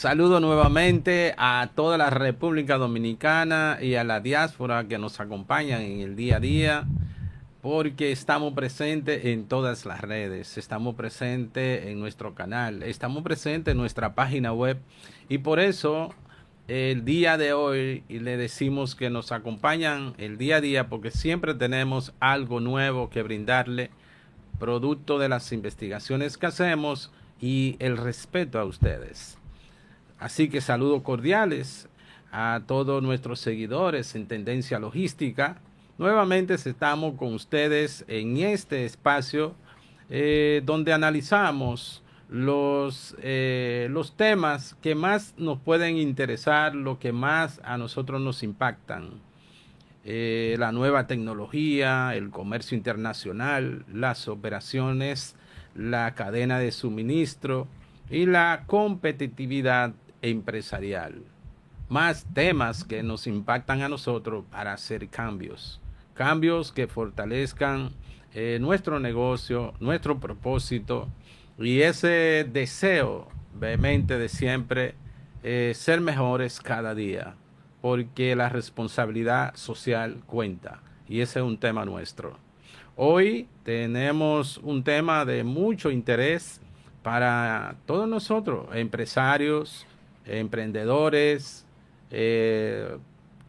Saludo nuevamente a toda la República Dominicana y a la diáspora que nos acompañan en el día a día, porque estamos presentes en todas las redes, estamos presentes en nuestro canal, estamos presentes en nuestra página web y por eso el día de hoy le decimos que nos acompañan el día a día porque siempre tenemos algo nuevo que brindarle, producto de las investigaciones que hacemos y el respeto a ustedes. Así que saludos cordiales a todos nuestros seguidores en Tendencia Logística. Nuevamente estamos con ustedes en este espacio donde analizamos los temas que más nos pueden interesar, lo que más a nosotros nos impactan. La nueva tecnología, el comercio internacional, las operaciones, la cadena de suministro y la competitividad empresarial. Más temas que nos impactan a nosotros para hacer cambios. Cambios que fortalezcan nuestro negocio, nuestro propósito y ese deseo vehemente de siempre ser mejores cada día, porque la responsabilidad social cuenta y ese es un tema nuestro. Hoy tenemos un tema de mucho interés para todos nosotros, empresarios, emprendedores, eh,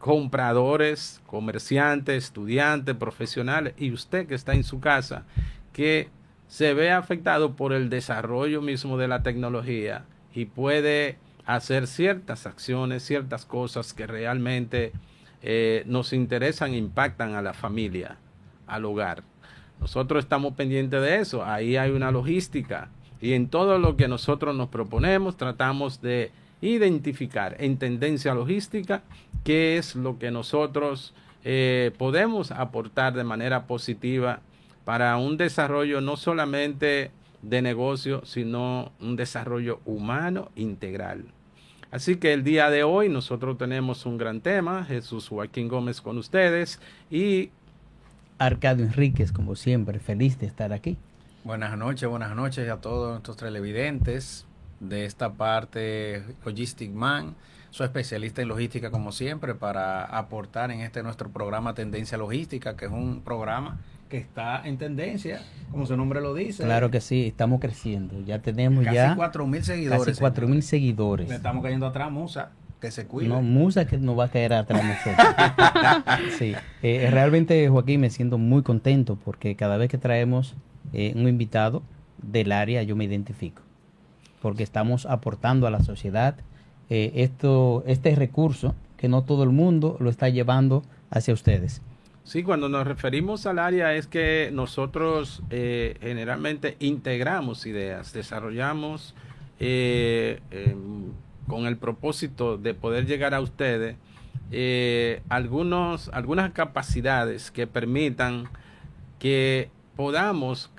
compradores, comerciantes, estudiantes, profesionales y usted que está en su casa, que se ve afectado por el desarrollo mismo de la tecnología y puede hacer ciertas acciones, ciertas cosas que realmente nos interesan e impactan a la familia, al hogar. Nosotros estamos pendientes de eso, ahí hay una logística y en todo lo que nosotros nos proponemos tratamos de identificar en tendencia logística qué es lo que nosotros podemos aportar de manera positiva para un desarrollo no solamente de negocio, sino un desarrollo humano integral. Así que el día de hoy nosotros tenemos un gran tema, Jesús Joaquín Gómez con ustedes y Arcadio Enríquez, como siempre, feliz de estar aquí. Buenas noches a todos nuestros televidentes de esta parte Logistic Man. Soy especialista en logística como siempre para aportar en este nuestro programa Tendencia Logística, que es un programa que está en tendencia, como su nombre lo dice. Claro que sí, estamos creciendo. Ya tenemos casi ya 4.000 seguidores. Casi 4.000 seguidores. Le estamos cayendo atrás, Musa. Que se cuide. No, Musa que nos va a caer atrás nosotros. Sí, realmente, Joaquín, me siento muy contento porque cada vez que traemos un invitado del área, yo me identifico. Porque estamos aportando a la sociedad este recurso que no todo el mundo lo está llevando hacia ustedes. Sí, cuando nos referimos al área es que nosotros generalmente integramos ideas, desarrollamos con el propósito de poder llegar a ustedes algunas capacidades que permitan que podamos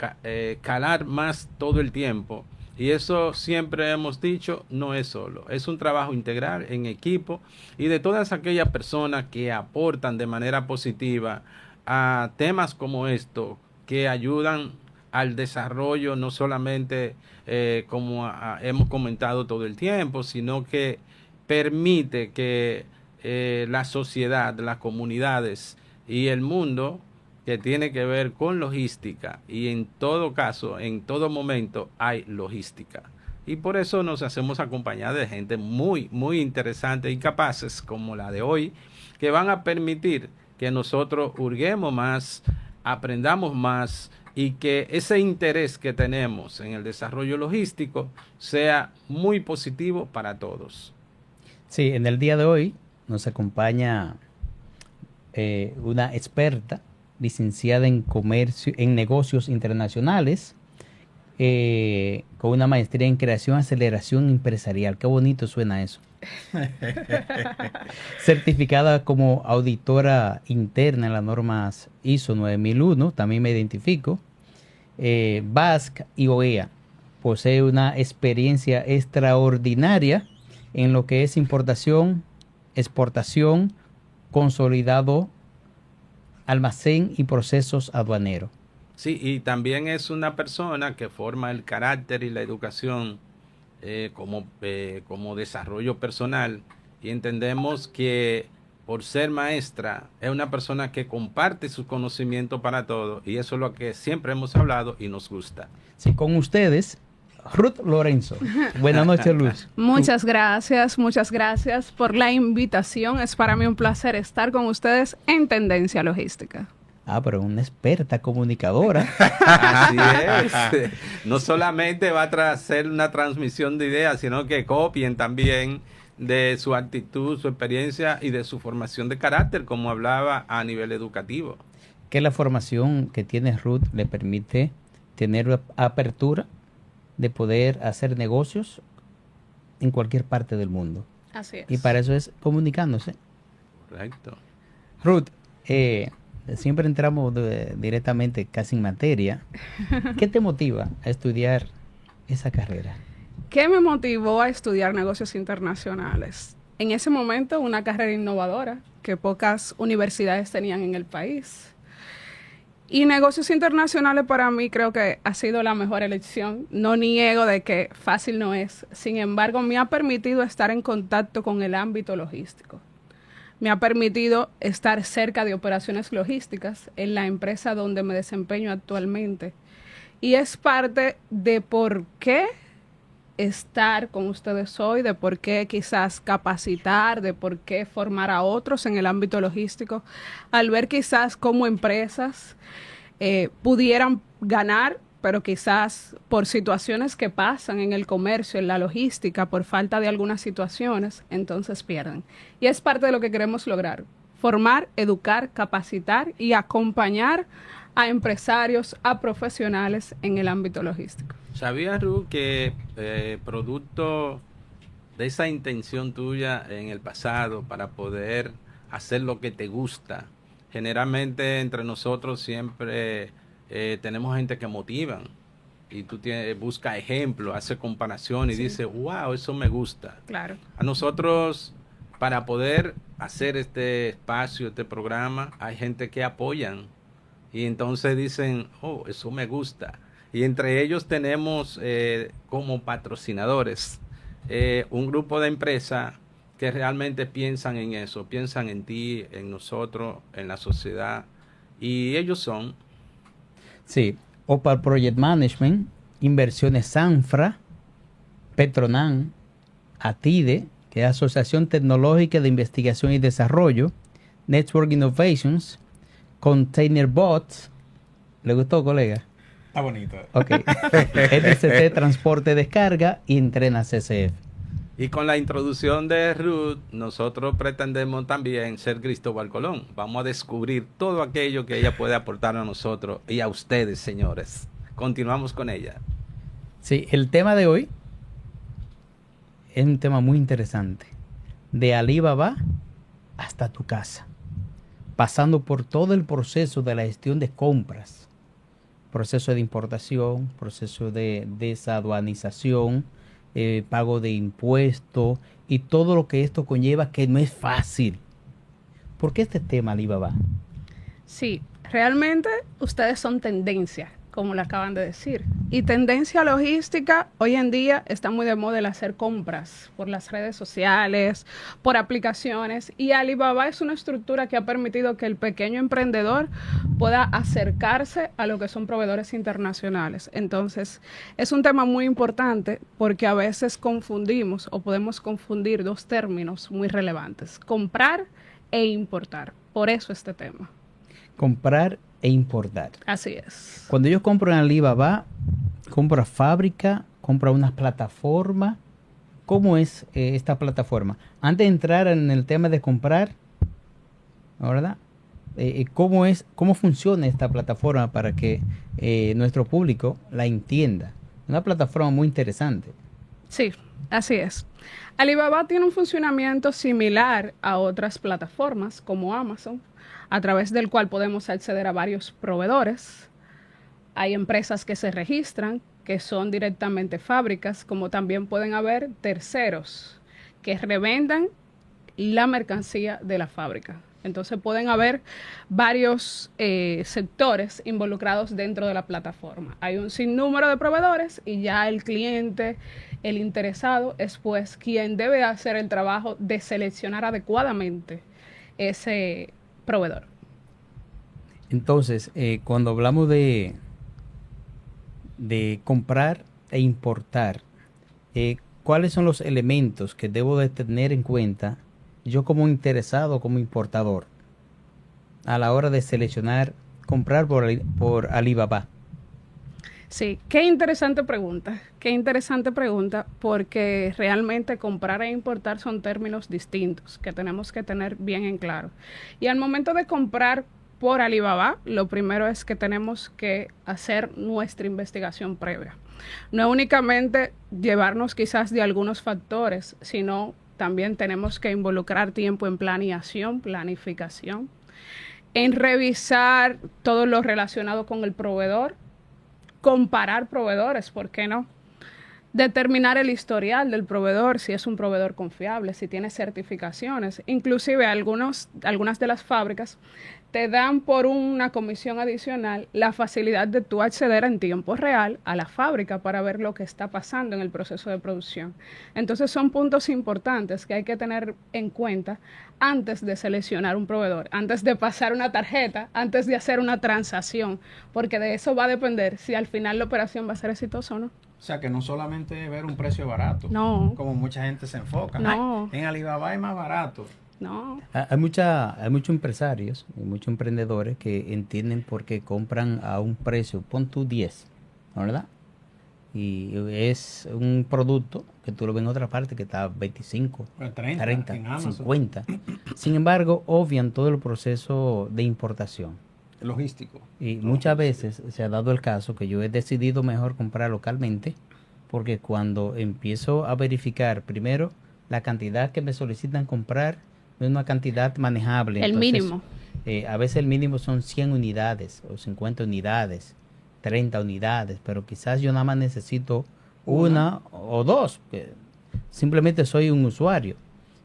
calar más todo el tiempo. Y eso siempre hemos dicho, no es solo, es un trabajo integral en equipo y de todas aquellas personas que aportan de manera positiva a temas como esto, que ayudan al desarrollo, no solamente como hemos comentado todo el tiempo, sino que permite que la sociedad, las comunidades y el mundo que tiene que ver con logística y en todo caso, en todo momento hay logística. Y por eso nos hacemos acompañar de gente muy, muy interesante y capaces como la de hoy, que van a permitir que nosotros hurguemos más, aprendamos más y que ese interés que tenemos en el desarrollo logístico sea muy positivo para todos. Sí, en el día de hoy nos acompaña una experta licenciada en comercio, en negocios internacionales, con una maestría en creación y aceleración empresarial. Qué bonito suena eso. Certificada como auditora interna en las normas ISO 9001, también me identifico. BASC y OEA. Posee una experiencia extraordinaria en lo que es importación, exportación, consolidado, almacén y procesos aduaneros. Sí, y también es una persona que forma el carácter y la educación como desarrollo personal, y entendemos que por ser maestra es una persona que comparte sus conocimientos para todos, y eso es lo que siempre hemos hablado y nos gusta. Sí, con ustedes, Ruth Lorenzo. Buenas noches, Luz. Muchas gracias por la invitación. Es para mí un placer estar con ustedes en Tendencia Logística. Pero una experta comunicadora. Así es. No solamente va a hacer una transmisión de ideas, sino que copien también de su actitud, su experiencia y de su formación de carácter, como hablaba a nivel educativo. Que la formación que tiene Ruth le permite tener apertura de poder hacer negocios en cualquier parte del mundo. Así es. Y para eso es comunicándose. Correcto. Ruth, siempre entramos directamente casi en materia. ¿Qué te motiva a estudiar esa carrera? ¿Qué me motivó a estudiar negocios internacionales? En ese momento, una carrera innovadora que pocas universidades tenían en el país. Y negocios internacionales para mí creo que ha sido la mejor elección. No niego de que fácil no es. Sin embargo, me ha permitido estar en contacto con el ámbito logístico. Me ha permitido estar cerca de operaciones logísticas en la empresa donde me desempeño actualmente. Y es parte de por qué estar con ustedes hoy, de por qué quizás capacitar, de por qué formar a otros en el ámbito logístico, al ver quizás cómo empresas pudieran ganar, pero quizás por situaciones que pasan en el comercio, en la logística, por falta de algunas situaciones, entonces pierden. Y es parte de lo que queremos lograr: formar, educar, capacitar y acompañar a empresarios, a profesionales en el ámbito logístico. ¿Sabías, Ruth, que producto de esa intención tuya en el pasado para poder hacer lo que te gusta, generalmente entre nosotros siempre tenemos gente que motivan, y tú buscas ejemplos, haces comparación y dices, wow, eso me gusta. Claro. A nosotros, para poder hacer este espacio, este programa, hay gente que apoyan y entonces dicen, oh, eso me gusta. Y entre ellos tenemos como patrocinadores un grupo de empresas que realmente piensan en eso, piensan en ti, en nosotros, en la sociedad. Y ellos son... Sí, Opal Project Management, Inversiones Sanfra, Petronan, ATIDE, que es Asociación Tecnológica de Investigación y Desarrollo, Network Innovations, Container Bots. ¿Le gustó, colega? Está bonito. Ok. LCT Transporte Descarga y Entrena CCF. Y con la introducción de Ruth, nosotros pretendemos también ser Cristóbal Colón. Vamos a descubrir todo aquello que ella puede aportar a nosotros y a ustedes, señores. Continuamos con ella. Sí, el tema de hoy es un tema muy interesante. De Alibaba hasta tu casa. Pasando por todo el proceso de la gestión de compras. Proceso de importación, proceso de desaduanización, pago de impuestos y todo lo que esto conlleva, que no es fácil. ¿Por qué este tema, Alibaba? Sí, realmente ustedes son tendencia, como le acaban de decir. Y tendencia logística, hoy en día está muy de moda el hacer compras por las redes sociales, por aplicaciones. Y Alibaba es una estructura que ha permitido que el pequeño emprendedor pueda acercarse a lo que son proveedores internacionales. Entonces, es un tema muy importante porque a veces confundimos o podemos confundir dos términos muy relevantes: comprar e importar. Por eso este tema. Comprar e importar. Así es. Cuando yo compro en Alibaba, compro fábrica, compro unas plataformas. ¿Cómo es esta plataforma? Antes de entrar en el tema de comprar, ¿verdad? ¿Cómo funciona esta plataforma para que nuestro público la entienda? Una plataforma muy interesante. Sí, así es. Alibaba tiene un funcionamiento similar a otras plataformas como Amazon, a través del cual podemos acceder a varios proveedores. Hay empresas que se registran, que son directamente fábricas, como también pueden haber terceros que revendan la mercancía de la fábrica. Entonces pueden haber varios sectores involucrados dentro de la plataforma. Hay un sinnúmero de proveedores y ya el cliente el interesado es pues quien debe hacer el trabajo de seleccionar adecuadamente ese proveedor. Entonces, cuando hablamos de comprar e importar, ¿cuáles son los elementos que debo de tener en cuenta yo como interesado, como importador, a la hora de seleccionar, comprar por Alibaba? Sí, qué interesante pregunta, porque realmente comprar e importar son términos distintos que tenemos que tener bien en claro. Y al momento de comprar por Alibaba, lo primero es que tenemos que hacer nuestra investigación previa. No únicamente llevarnos quizás de algunos factores, sino también tenemos que involucrar tiempo en planeación, planificación, en revisar todo lo relacionado con el proveedor, comparar proveedores, ¿por qué no? Determinar el historial del proveedor, si es un proveedor confiable, si tiene certificaciones. Inclusive algunas de las fábricas te dan por una comisión adicional la facilidad de tú acceder en tiempo real a la fábrica para ver lo que está pasando en el proceso de producción. Entonces son puntos importantes que hay que tener en cuenta antes de seleccionar un proveedor, antes de pasar una tarjeta, antes de hacer una transacción, porque de eso va a depender si al final la operación va a ser exitosa o no. O sea, que no solamente ver un precio barato, no, como mucha gente se enfoca. No. En Alibaba es más barato. No. Hay muchos empresarios y muchos emprendedores que entienden por qué compran a un precio, pon tú 10, ¿verdad? Y es un producto que tú lo ves en otra parte que está 25, 30 50. Sin embargo, obvian todo el proceso de importación. Logístico. Y muchas veces se ha dado el caso que yo he decidido mejor comprar localmente, porque cuando empiezo a verificar primero la cantidad que me solicitan comprar, no es una cantidad manejable. El Entonces, mínimo. A veces el mínimo son 100 unidades o 50 unidades, 30 unidades, pero quizás yo nada más necesito una o dos, que simplemente soy un usuario.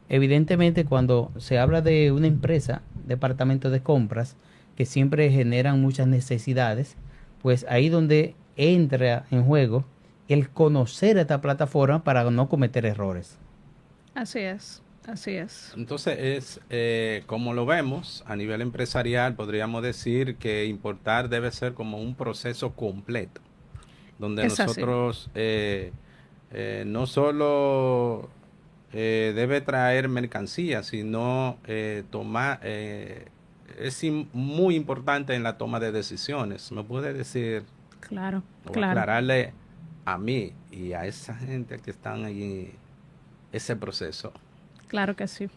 Evidentemente, cuando se habla de una empresa, departamento de compras, que siempre generan muchas necesidades, pues ahí donde entra en juego el conocer esta plataforma para no cometer errores. Así es. Así es. Entonces, como lo vemos a nivel empresarial, podríamos decir que importar debe ser como un proceso completo, donde es nosotros no solo debe traer mercancía, sino tomar... es muy importante en la toma de decisiones. ¿Me puede decir? Claro, o claro. aclararle a mí y a esa gente que están allí ese proceso. Claro que sí.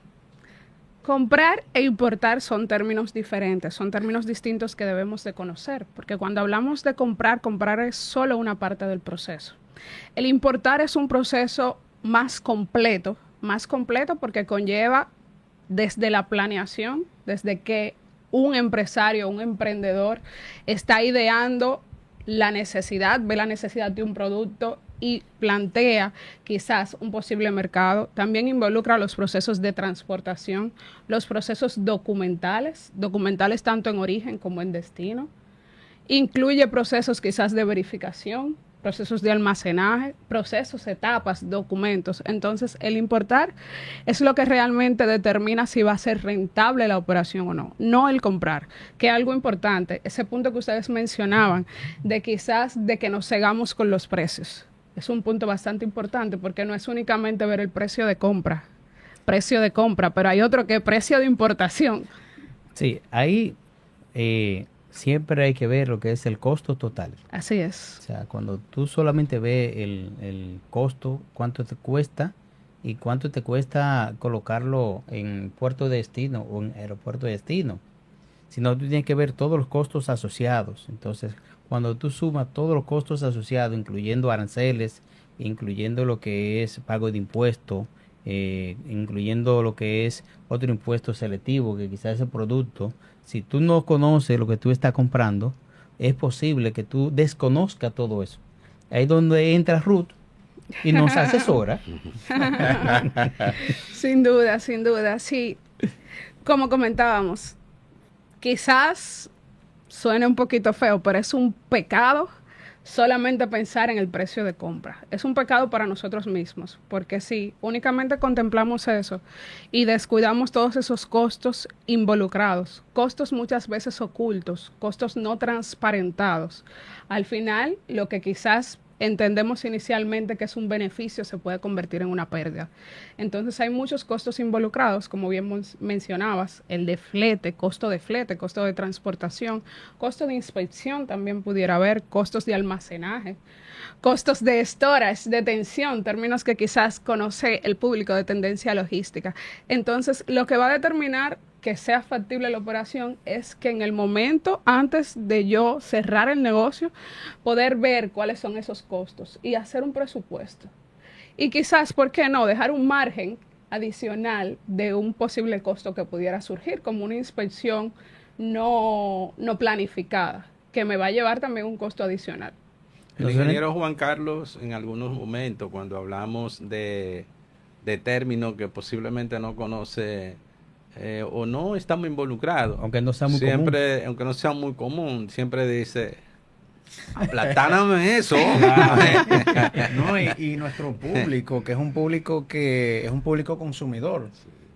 Comprar e importar son términos diferentes, son términos distintos que debemos de conocer, porque cuando hablamos de comprar, comprar es solo una parte del proceso. El importar es un proceso más completo porque conlleva desde la planeación, desde que un empresario, un emprendedor está ideando la necesidad, ve la necesidad de un producto y plantea quizás un posible mercado. También involucra los procesos de transportación, los procesos documentales tanto en origen como en destino. Incluye procesos quizás de verificación, procesos de almacenaje, procesos, etapas, documentos. Entonces, el importar es lo que realmente determina si va a ser rentable la operación o no, no el comprar. Que algo importante, ese punto que ustedes mencionaban, de quizás de que nos cegamos con los precios. Es un punto bastante importante porque no es únicamente ver el precio de compra, pero hay otro que es precio de importación. Sí, ahí siempre hay que ver lo que es el costo total. Así es. O sea, cuando tú solamente ves el costo, cuánto te cuesta y cuánto te cuesta colocarlo en puerto de destino o en aeropuerto de destino, sino tú tienes que ver todos los costos asociados. Entonces, cuando tú sumas todos los costos asociados, incluyendo aranceles, incluyendo lo que es pago de impuesto, incluyendo lo que es otro impuesto selectivo, que quizás ese producto, si tú no conoces lo que tú estás comprando, es posible que tú desconozcas todo eso. Ahí es donde entra Ruth y nos asesora. Sin duda, sí. Como comentábamos, quizás suene un poquito feo, pero es un pecado solamente pensar en el precio de compra. Es un pecado para nosotros mismos, porque si únicamente contemplamos eso y descuidamos todos esos costos involucrados, costos muchas veces ocultos, costos no transparentados, al final lo que quizás entendemos inicialmente que es un beneficio se puede convertir en una pérdida. Entonces hay muchos costos involucrados, como bien mencionabas, el de flete, costo de transportación, costo de inspección también pudiera haber, costos de almacenaje, costos de storage, de tensión, términos que quizás conoce el público de tendencia logística. Entonces, lo que va a determinar que sea factible la operación es que en el momento antes de yo cerrar el negocio, poder ver cuáles son esos costos y hacer un presupuesto. Y quizás, ¿por qué no?, dejar un margen adicional de un posible costo que pudiera surgir, como una inspección no planificada, que me va a llevar también un costo adicional. El ingeniero Juan Carlos, en algunos momentos, cuando hablamos de términos que posiblemente no conoce o no estamos involucrados, aunque no sea muy siempre, común. aunque no sea muy común, siempre dice, aplatáname eso. No, y nuestro público, que es un público consumidor,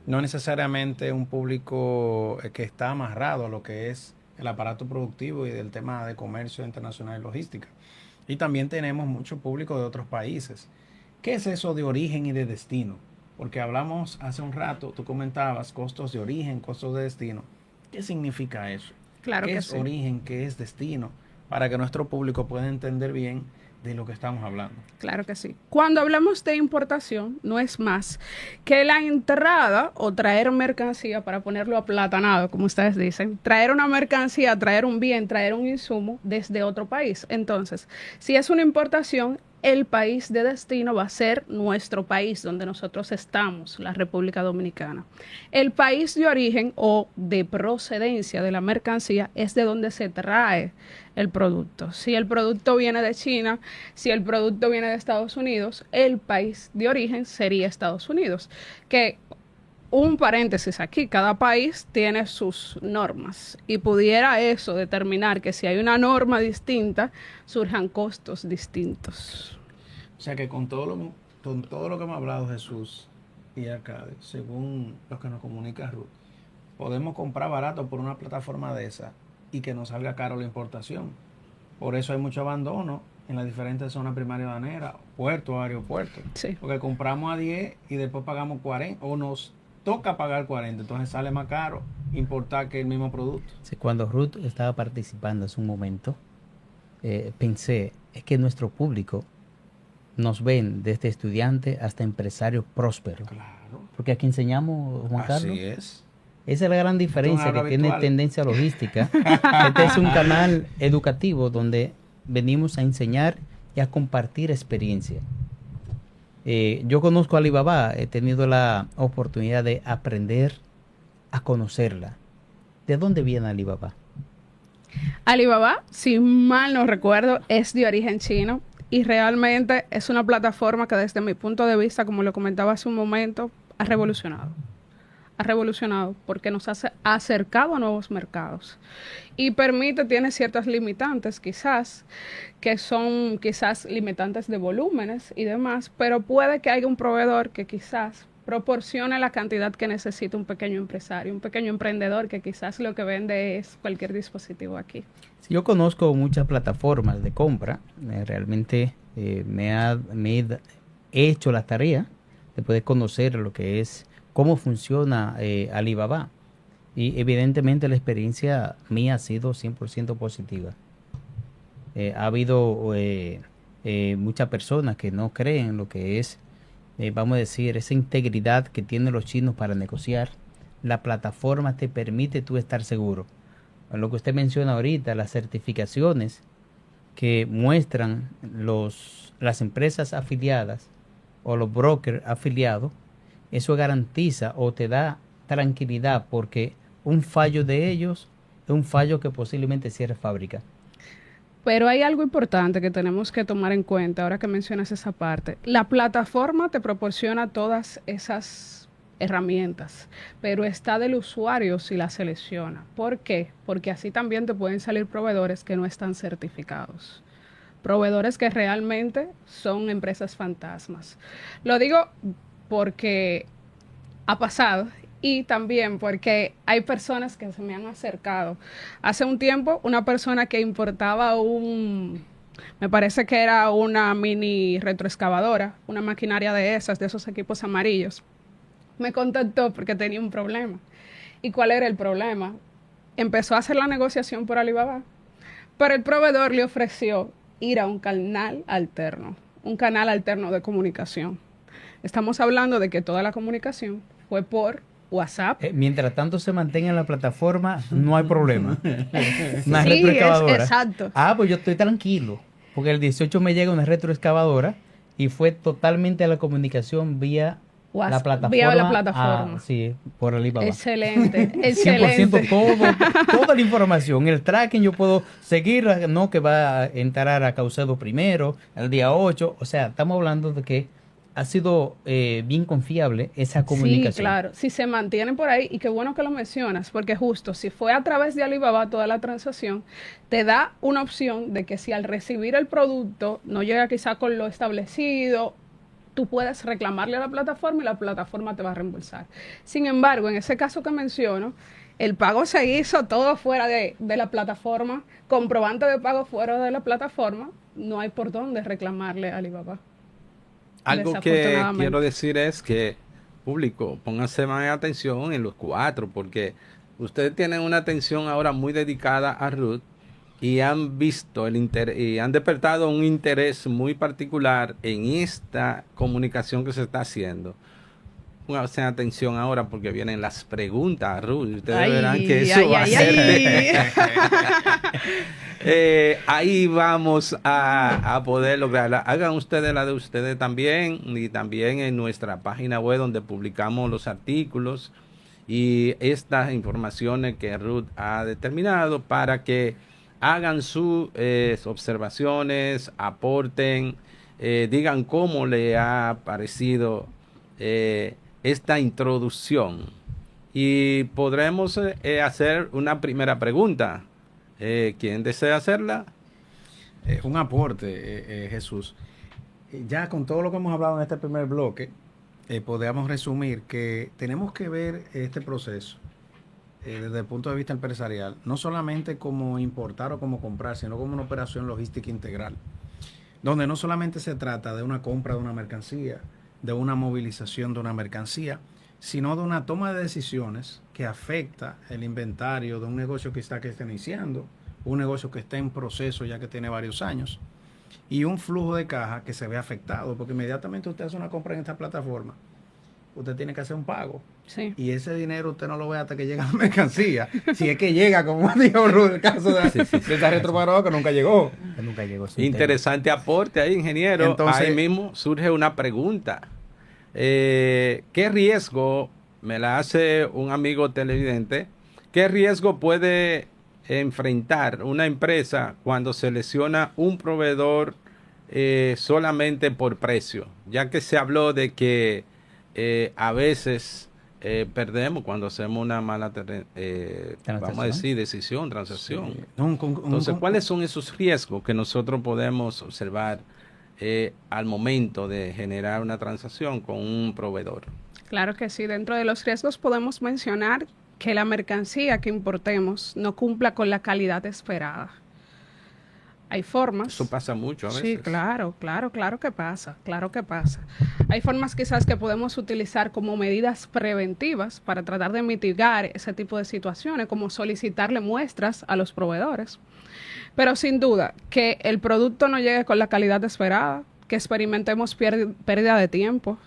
no necesariamente un público que está amarrado a lo que es el aparato productivo y del tema de comercio internacional y logística. Y también tenemos mucho público de otros países. ¿Qué es eso de origen y de destino? Porque hablamos hace un rato, tú comentabas costos de origen, costos de destino. ¿Qué significa eso? Claro ¿Qué que es sí. origen, qué es destino? Para que nuestro público pueda entender bien de lo que estamos hablando. Claro que sí. Cuando hablamos de importación, no es más que la entrada o traer mercancía, para ponerlo aplatanado, como ustedes dicen, traer una mercancía, traer un bien, traer un insumo desde otro país. Entonces, si es una importación, el país de destino va a ser nuestro país donde nosotros estamos, la República Dominicana. El país de origen o de procedencia de la mercancía es de donde se trae el producto. Si el producto viene de China, si el producto viene de Estados Unidos, el país de origen sería Estados Unidos. Que, un paréntesis aquí, cada país tiene sus normas y pudiera eso determinar que si hay una norma distinta, surjan costos distintos. O sea que con todo lo que hemos hablado, Jesús y Arcadio, según lo que nos comunica Ruth, podemos comprar barato por una plataforma de esa y que nos salga caro la importación. Por eso hay mucho abandono en las diferentes zonas primarias aduaneras, puerto, aeropuerto. Sí. Porque compramos a 10 y después pagamos 40 o nos toca pagar 40. Entonces sale más caro importar que el mismo producto. Sí, cuando Ruth estaba participando hace un momento, pensé, es que nuestro público nos ven desde estudiante hasta empresarios prósperos. Claro. Porque aquí enseñamos, Juan Carlos. Así es. Esa es la gran diferencia que tiene virtual. Tendencia Logística. Este es un canal educativo donde venimos a enseñar y a compartir experiencia. Yo conozco a Alibaba, he tenido la oportunidad de aprender a conocerla. ¿De dónde viene Alibaba? Alibaba, si mal no recuerdo, es de origen chino y realmente es una plataforma que desde mi punto de vista, como lo comentaba hace un momento, ha revolucionado porque nos ha acercado a nuevos mercados y tiene ciertas limitantes quizás, que son quizás limitantes de volúmenes y demás, pero puede que haya un proveedor que quizás proporcione la cantidad que necesita un pequeño empresario, un pequeño emprendedor que quizás lo que vende es cualquier dispositivo aquí. Sí, yo conozco muchas plataformas de compra, realmente he hecho la tarea de poder conocer lo que es cómo funciona Alibaba. Y evidentemente la experiencia mía ha sido 100% positiva. Ha habido muchas personas que no creen lo que es, vamos a decir, esa integridad que tienen los chinos para negociar. La plataforma te permite tú estar seguro. Lo que usted menciona ahorita, las certificaciones que muestran las empresas afiliadas o los brokers afiliados, eso garantiza o te da tranquilidad porque un fallo de ellos es un fallo que posiblemente cierre fábrica. Pero hay algo importante que tenemos que tomar en cuenta ahora que mencionas esa parte. La plataforma te proporciona todas esas herramientas, pero está del usuario si la selecciona. ¿Por qué? Porque así también te pueden salir proveedores que no están certificados. proveedores que realmente son empresas fantasmas. Lo digo porque ha pasado y también porque hay personas que se me han acercado. Hace un tiempo, una persona que importaba me parece que era una mini retroexcavadora, una maquinaria de esos equipos amarillos, me contactó porque tenía un problema. ¿Y cuál era el problema? Empezó a hacer la negociación por Alibaba, pero el proveedor le ofreció ir a un canal alterno de comunicación. Estamos hablando de que toda la comunicación fue por WhatsApp. Mientras tanto se mantenga en la plataforma, no hay problema. Una Sí, retroexcavadora. exacto. Pues yo estoy tranquilo, porque el 18 me llega una retroexcavadora y fue totalmente la comunicación vía la plataforma. Vía la plataforma. Sí, por Alibaba. Excelente, excelente. 100% toda la información. El tracking yo puedo seguir, no que va a entrar a Caucedo primero, el día 8. O sea, estamos hablando de que ha sido bien confiable esa comunicación. Sí, claro. Si se mantienen por ahí, y qué bueno que lo mencionas, porque justo si fue a través de Alibaba toda la transacción, te da una opción de que si al recibir el producto no llega quizá con lo establecido, tú puedes reclamarle a la plataforma y la plataforma te va a reembolsar. Sin embargo, en ese caso que menciono, el pago se hizo todo fuera de la plataforma, comprobante de pago fuera de la plataforma, no hay por dónde reclamarle a Alibaba. Algo que quiero decir es que, público, pónganse más atención en los 4, porque ustedes tienen una atención ahora muy dedicada a Ruth y han visto y han despertado un interés muy particular en esta comunicación que se está haciendo. Pónganse atención ahora porque vienen las preguntas, Ruth, y ustedes verán que eso va a ser ahí vamos a poder lograrla. Hagan ustedes la de ustedes también, y también en nuestra página web donde publicamos los artículos y estas informaciones que Ruth ha determinado para que hagan sus observaciones, aporten, digan cómo le ha parecido esta introducción. Y podremos hacer una primera pregunta. ¿Quién desea hacerla? Un aporte, Jesús. Ya con todo lo que hemos hablado en este primer bloque, podríamos resumir que tenemos que ver este proceso desde el punto de vista empresarial, no solamente como importar o como comprar, sino como una operación logística integral, donde no solamente se trata de una compra de una mercancía, de una movilización de una mercancía, sino de una toma de decisiones que afecta el inventario de un negocio que está iniciando, un negocio que está en proceso ya que tiene varios años, y un flujo de caja que se ve afectado, porque inmediatamente usted hace una compra en esta plataforma, usted tiene que hacer un pago. Sí. Y ese dinero usted no lo ve hasta que llega la mercancía. Si es que llega, como dijo Ruth, el caso de esta retroexcavadora que nunca llegó. Interesante aporte ahí, ingeniero. Entonces, ahí mismo surge una pregunta. ¿Qué riesgo, me la hace un amigo televidente, qué riesgo puede enfrentar una empresa cuando selecciona un proveedor solamente por precio? Ya que se habló de que a veces perdemos cuando hacemos una mala vamos a decir transacción. Sí. Entonces, ¿cuáles son esos riesgos que nosotros podemos observar al momento de generar una transacción con un proveedor? Claro que sí. Dentro de los riesgos podemos mencionar que la mercancía que importemos no cumpla con la calidad esperada. Hay formas. Eso pasa mucho a veces. Sí, claro que pasa, Hay formas quizás que podemos utilizar como medidas preventivas para tratar de mitigar ese tipo de situaciones, como solicitarle muestras a los proveedores. Pero sin duda, que el producto no llegue con la calidad esperada, que experimentemos pérdida de tiempo,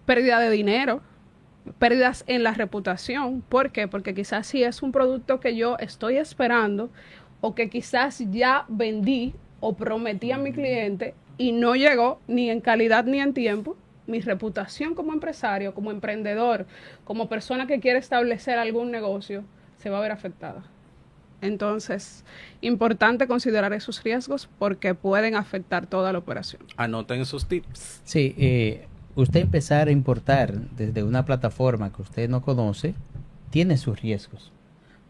pérdida de dinero, pérdidas en la reputación. ¿Por qué? Porque quizás si es un producto que yo estoy esperando o que quizás ya vendí o prometí a mi cliente y no llegó ni en calidad ni en tiempo, mi reputación como empresario, como emprendedor, como persona que quiere establecer algún negocio, se va a ver afectada. Entonces, importante considerar esos riesgos porque pueden afectar toda la operación. Anoten esos tips. Sí, usted empezar a importar desde una plataforma que usted no conoce, tiene sus riesgos.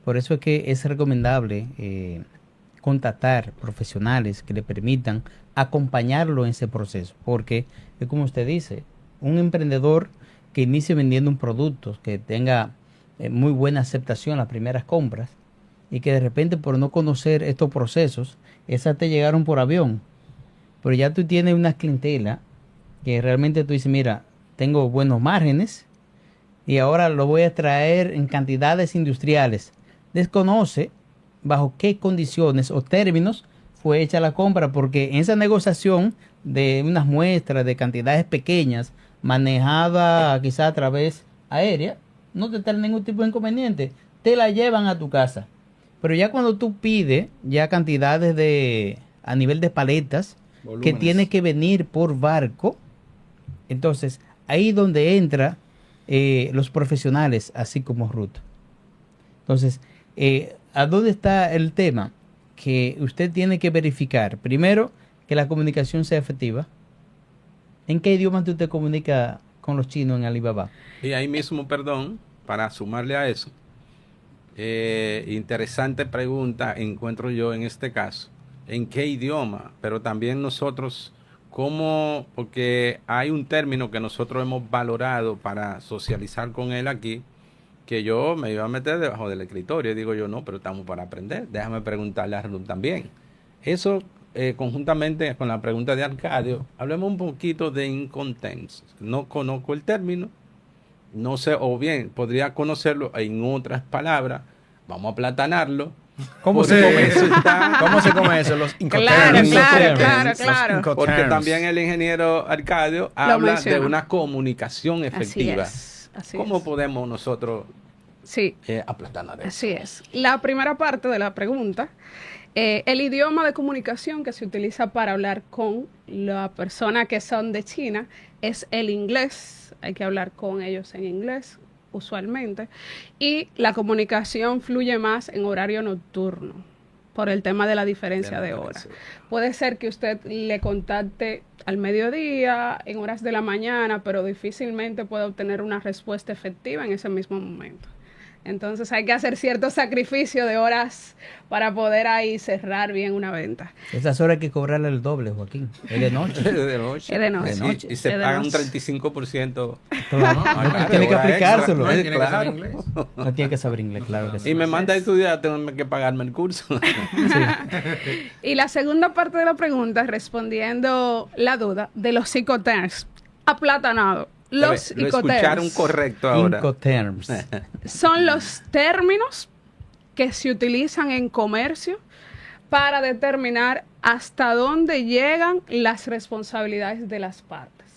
Por eso es que es recomendable contactar profesionales que le permitan acompañarlo en ese proceso, porque es como usted dice, un emprendedor que inicie vendiendo un producto que tenga muy buena aceptación las primeras compras y que de repente por no conocer estos procesos, esas te llegaron por avión, pero ya tú tienes una clientela que realmente tú dices, mira, tengo buenos márgenes y ahora lo voy a traer en cantidades industriales. Desconoce bajo qué condiciones o términos fue hecha la compra, porque en esa negociación de unas muestras de cantidades pequeñas, manejada quizá a través aérea, no te trae ningún tipo de inconveniente, te la llevan a tu casa. Pero ya cuando tú pides ya cantidades a nivel de paletas, volúmenes, que tiene que venir por barco, entonces ahí donde entra los profesionales, así como Ruth. Entonces, ¿a dónde está el tema? Que usted tiene que verificar, primero, que la comunicación sea efectiva. ¿En qué idioma tú te comunicas con los chinos en Alibaba? Y ahí mismo, perdón, para sumarle a eso, interesante pregunta encuentro yo en este caso. ¿En qué idioma? Pero también nosotros, ¿cómo? Porque hay un término que nosotros hemos valorado para socializar con él aquí, que yo me iba a meter debajo del escritorio y digo yo, no, pero estamos para aprender, déjame preguntarle a Ruth también. Eso, conjuntamente con la pregunta de Arcadio, hablemos un poquito de incontinence. No conozco el término, no sé, o bien podría conocerlo en otras palabras, vamos a aplatanarlo. ¿Cómo se come eso? ¿Cómo se come eso? Los incoterms. Claro. Porque también el ingeniero Arcadio habla de una comunicación efectiva. Así ¿Cómo es. podemos nosotros aplatanar eso? Así es. La primera parte de la pregunta, el idioma de comunicación que se utiliza para hablar con las personas que son de China es el inglés. Hay que hablar con ellos en inglés, usualmente. Y la comunicación fluye más en horario nocturno, por el tema de la diferencia de hora. Puede ser que usted le contacte al mediodía, en horas de la mañana, pero difícilmente pueda obtener una respuesta efectiva en ese mismo momento. Entonces hay que hacer cierto sacrificio de horas para poder ahí cerrar bien una venta. Esas horas hay que cobrarle el doble, Joaquín. Es de noche. Es de noche. Es de noche. Y se paga un 35%. Claro, tiene que aplicárselo. Tiene que saber inglés. No tiene que saber inglés, claro que sí. Y me manda a estudiar, tengo que pagarme el curso. Sí. Y la segunda parte de la pregunta, respondiendo la duda de los psicoterms. Aplatanado. Los Lo escucharon correcto ahora. Incoterms. Son los términos que se utilizan en comercio para determinar hasta dónde llegan las responsabilidades de las partes.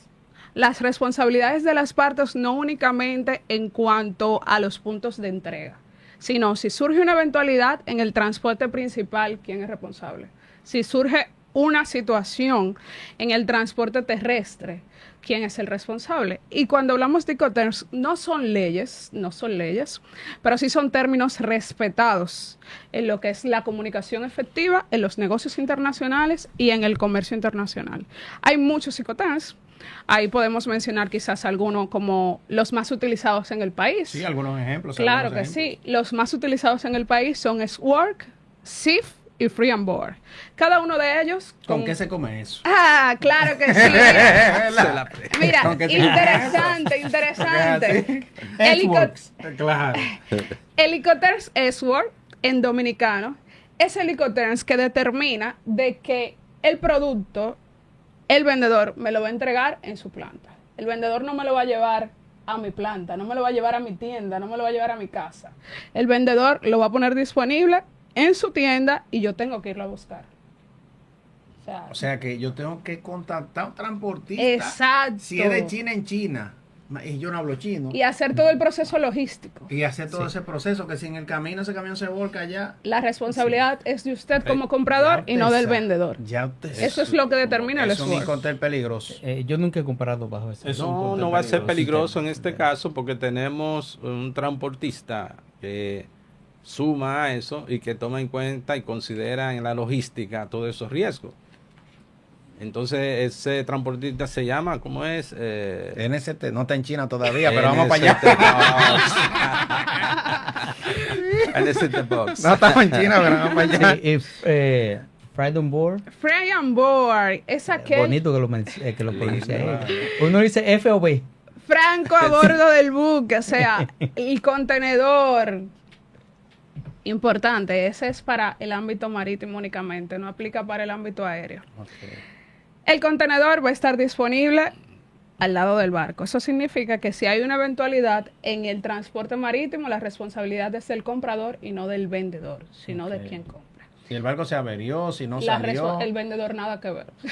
Las responsabilidades de las partes no únicamente en cuanto a los puntos de entrega, sino si surge una eventualidad en el transporte principal, ¿quién es responsable? Si surge una situación en el transporte terrestre, ¿quién es el responsable? Y cuando hablamos de Incoterms, no son leyes, pero sí son términos respetados en lo que es la comunicación efectiva, en los negocios internacionales y en el comercio internacional. Hay muchos Incoterms. Ahí podemos mencionar quizás algunos como los más utilizados en el país. Sí, algunos ejemplos. Claro que sí. Los más utilizados en el país son SWORK, SIF y Free on Board. Cada uno de ellos... ¿Con qué se come eso? Ah, claro que sí. Mira, interesante. Claro. El Incoterms SWORK en dominicano es el Incoterms que determina de que el producto, el vendedor me lo va a entregar en su planta. El vendedor no me lo va a llevar a mi planta, no me lo va a llevar a mi tienda, no me lo va a llevar a mi casa. El vendedor lo va a poner disponible en su tienda y yo tengo que irlo a buscar. O sea que yo tengo que contactar a un transportista. Exacto. Si es de China en China y yo no hablo chino. Y hacer todo el proceso logístico. Y hacer todo ese proceso, que si en el camino ese camión se volca allá. La responsabilidad es de usted como comprador y no del vendedor. Ya usted Eso es lo que determina el esfuerzo. Es un esfuerzo. peligroso. Yo nunca he comprado bajo ese. No va a ser peligroso en este caso porque tenemos un transportista que suma a eso y que toma en cuenta y considera en la logística todos esos riesgos. Entonces ese transportista se llama, ¿cómo es? NST, no está en China todavía, pero vamos para allá. And it's in the box. No estamos en China, pero vamos para allá. Sí, Fried on Board. Fry on board es aquel Bonito que lo pronuncia. Uno dice F o B. franco a bordo del buque, o sea, el contenedor. Importante, ese es para el ámbito marítimo únicamente, no aplica para el ámbito aéreo. Okay. El contenedor va a estar disponible al lado del barco. Eso significa que si hay una eventualidad en el transporte marítimo, la responsabilidad es del comprador y no del vendedor, sino de quien compra. Si el barco se averió, si no salió. El vendedor nada que ver. Sí,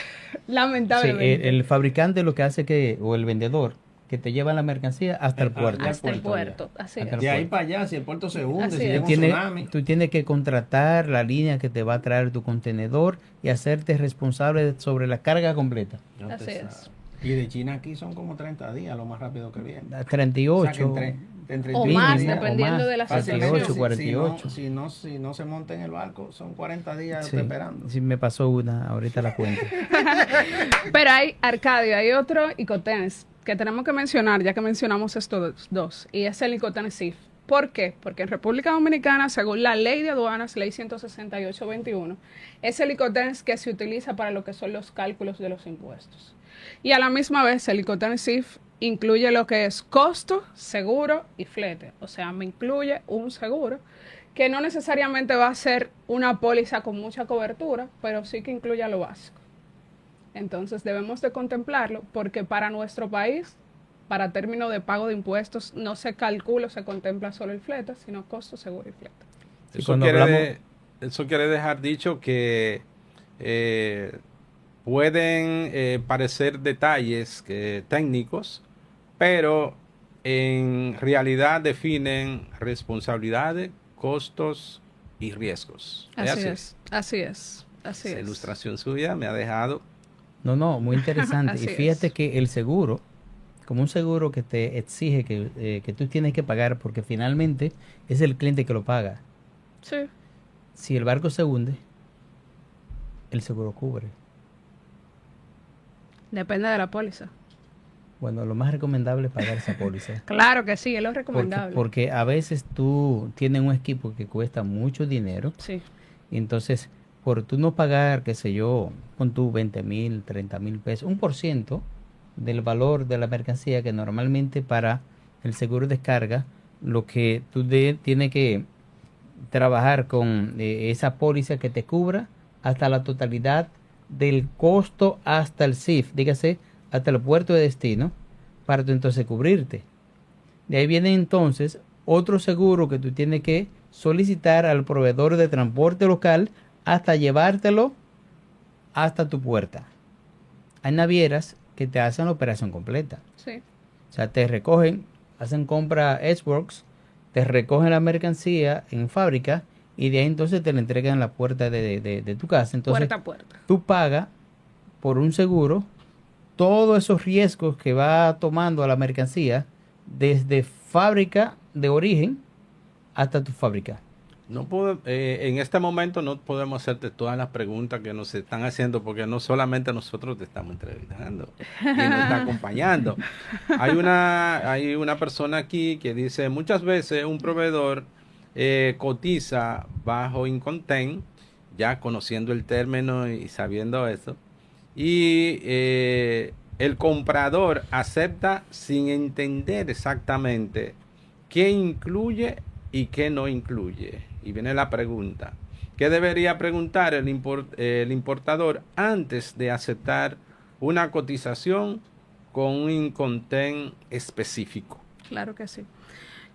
Lamentablemente. el fabricante lo que hace o el vendedor, que te lleva la mercancía hasta el puerto. Hasta el puerto, así Hasta es. De ahí para allá, si el puerto se hunde, Así si es. llega un tsunami. Tú tienes que contratar la línea que te va a traer tu contenedor y hacerte responsable sobre la carga completa. Ya te Así sabes. es. Y de China aquí son como 30 días, lo más rápido que viene. 38. O sea, que entre O 20 más, días, dependiendo de la fácilmente, situación. 48. Si no se monta en el barco, son 40 días Sí, esperando. sí, me pasó una, ahorita la cuento. Pero hay, Arcadio, hay otro Icotenes que tenemos que mencionar, ya que mencionamos estos dos, y es el Icotenes SIF. ¿Por qué? Porque en República Dominicana, según la ley de aduanas, ley 168-21, es el Icotenes que se utiliza para lo que son los cálculos de los impuestos. Y a la misma vez, el Icotenes SIF incluye lo que es costo, seguro y flete. O sea, me incluye un seguro que no necesariamente va a ser una póliza con mucha cobertura, pero sí que incluye lo básico. Entonces debemos de contemplarlo porque para nuestro país, para término de pago de impuestos, no se calcula, se contempla solo el flete, sino costo, seguro y flete. Eso quiere dejar dicho que pueden parecer detalles técnicos, pero en realidad definen responsabilidades, costos y riesgos. Así es, así es, así Esa es. ilustración suya me ha dejado. No, muy interesante. Así Y fíjate es. que el seguro, como un seguro que te exige que tú tienes que pagar, porque finalmente es el cliente que lo paga. Sí, Si el barco se hunde, el seguro cubre. depende de la póliza. Bueno, lo más recomendable es pagar esa póliza. Claro que sí, es lo Porque, recomendable. porque a veces tú tienes un equipo que cuesta mucho dinero Sí, y entonces por tú no pagar, qué sé yo, con tu 20,000, 30,000 pesos, 1% del valor de la mercancía que normalmente para el seguro de descarga, lo que tú tienes que trabajar con esa póliza que te cubra hasta la totalidad del costo hasta el CIF, dígase, hasta el puerto de destino, para tú entonces cubrirte. De ahí viene entonces otro seguro que tú tienes que solicitar al proveedor de transporte local hasta llevártelo hasta tu puerta. Hay navieras que te hacen la operación completa. sí. O sea, te recogen, hacen compra S-Works, te recogen la mercancía en fábrica y de ahí entonces te la entregan en la puerta de tu casa. Entonces, Puerta a puerta. tú pagas por un seguro todos esos riesgos que va tomando a la mercancía desde fábrica de origen hasta tu fábrica. No en este momento no podemos hacerte todas las preguntas que nos están haciendo porque no solamente nosotros te estamos entrevistando y nos está acompañando. Hay una persona aquí que dice muchas veces un proveedor cotiza bajo Inconten, ya conociendo el término y sabiendo eso, y el comprador acepta sin entender exactamente qué incluye y qué no incluye. Y viene la pregunta: ¿qué debería preguntar el importador antes de aceptar una cotización con un Inconten específico? Claro que sí.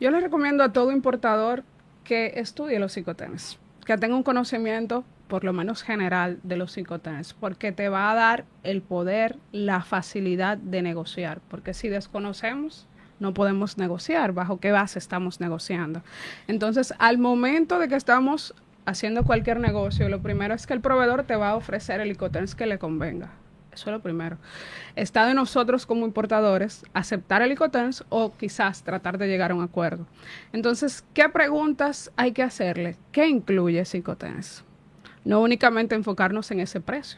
Yo le recomiendo a todo importador que estudie los Icotenes, que tenga un conocimiento por lo menos general de los Icotenes, porque te va a dar el poder, la facilidad de negociar, porque si desconocemos no podemos negociar, bajo qué base estamos negociando. Entonces, al momento de que estamos haciendo cualquier negocio, lo primero es que el proveedor te va a ofrecer el Icotenes que le convenga. Eso es lo primero. Está de nosotros como importadores aceptar el Icotenes o quizás tratar de llegar a un acuerdo. Entonces, ¿qué preguntas hay que hacerle? ¿Qué incluye ese Icotenes? No únicamente enfocarnos en ese precio,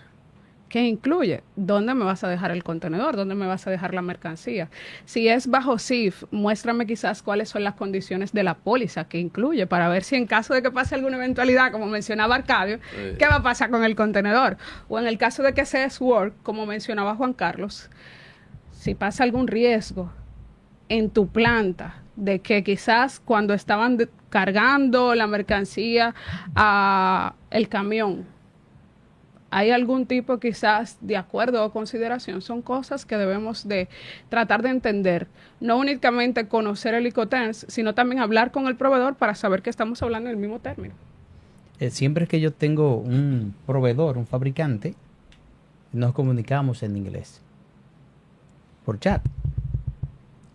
¿Qué incluye? ¿Dónde me vas a dejar el contenedor? ¿Dónde me vas a dejar la mercancía? Si es bajo CIF, muéstrame quizás cuáles son las condiciones de la póliza que incluye para ver si en caso de que pase alguna eventualidad, como mencionaba Arcadio, ¿qué va a pasar con el contenedor? O en el caso de que sea Sword, como mencionaba Juan Carlos, si pasa algún riesgo en tu planta de que quizás cuando estaban cargando la mercancía a el camión, hay algún tipo quizás de acuerdo o consideración, son cosas que debemos de tratar de entender, no únicamente conocer el Incoterms, sino también hablar con el proveedor para saber que estamos hablando del mismo término. Siempre que yo tengo un proveedor, un fabricante, nos comunicamos en inglés, por chat,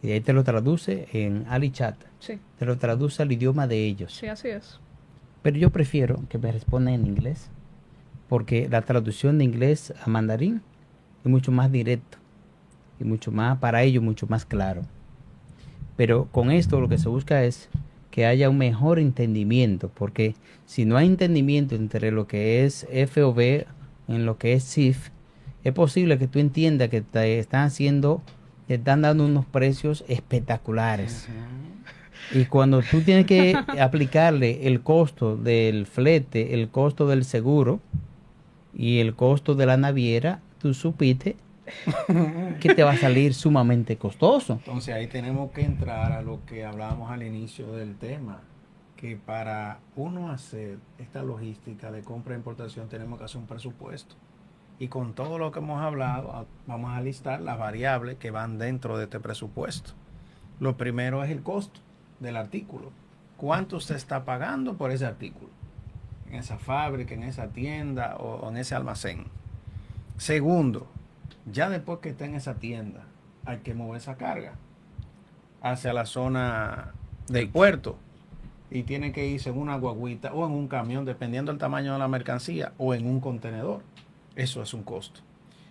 y ahí te lo traduce en AliChat, Sí, te lo traduce al idioma de ellos. sí, así es. Pero yo prefiero que me respondan en inglés, porque la traducción de inglés a mandarín es mucho más directo y mucho más, para ellos, mucho más claro. Pero con esto lo que se busca es que haya un mejor entendimiento, porque si no hay entendimiento entre lo que es FOB en lo que es CIF, es posible que tú entiendas que te están dando unos precios espectaculares. Y cuando tú tienes que aplicarle el costo del flete, el costo del seguro y el costo de la naviera, tú supiste que te va a salir sumamente costoso. Entonces ahí tenemos que entrar a lo que hablábamos al inicio del tema, que para uno hacer esta logística de compra e importación tenemos que hacer un presupuesto. Y con todo lo que hemos hablado, vamos a listar las variables que van dentro de este presupuesto. Lo primero es el costo del artículo. ¿Cuánto usted está pagando por ese artículo? En esa fábrica, en esa tienda o en ese almacén. Segundo, ya después que está en esa tienda, hay que mover esa carga hacia la zona del puerto y tiene que irse en una guaguita o en un camión, dependiendo del tamaño de la mercancía, o en un contenedor. Eso es un costo.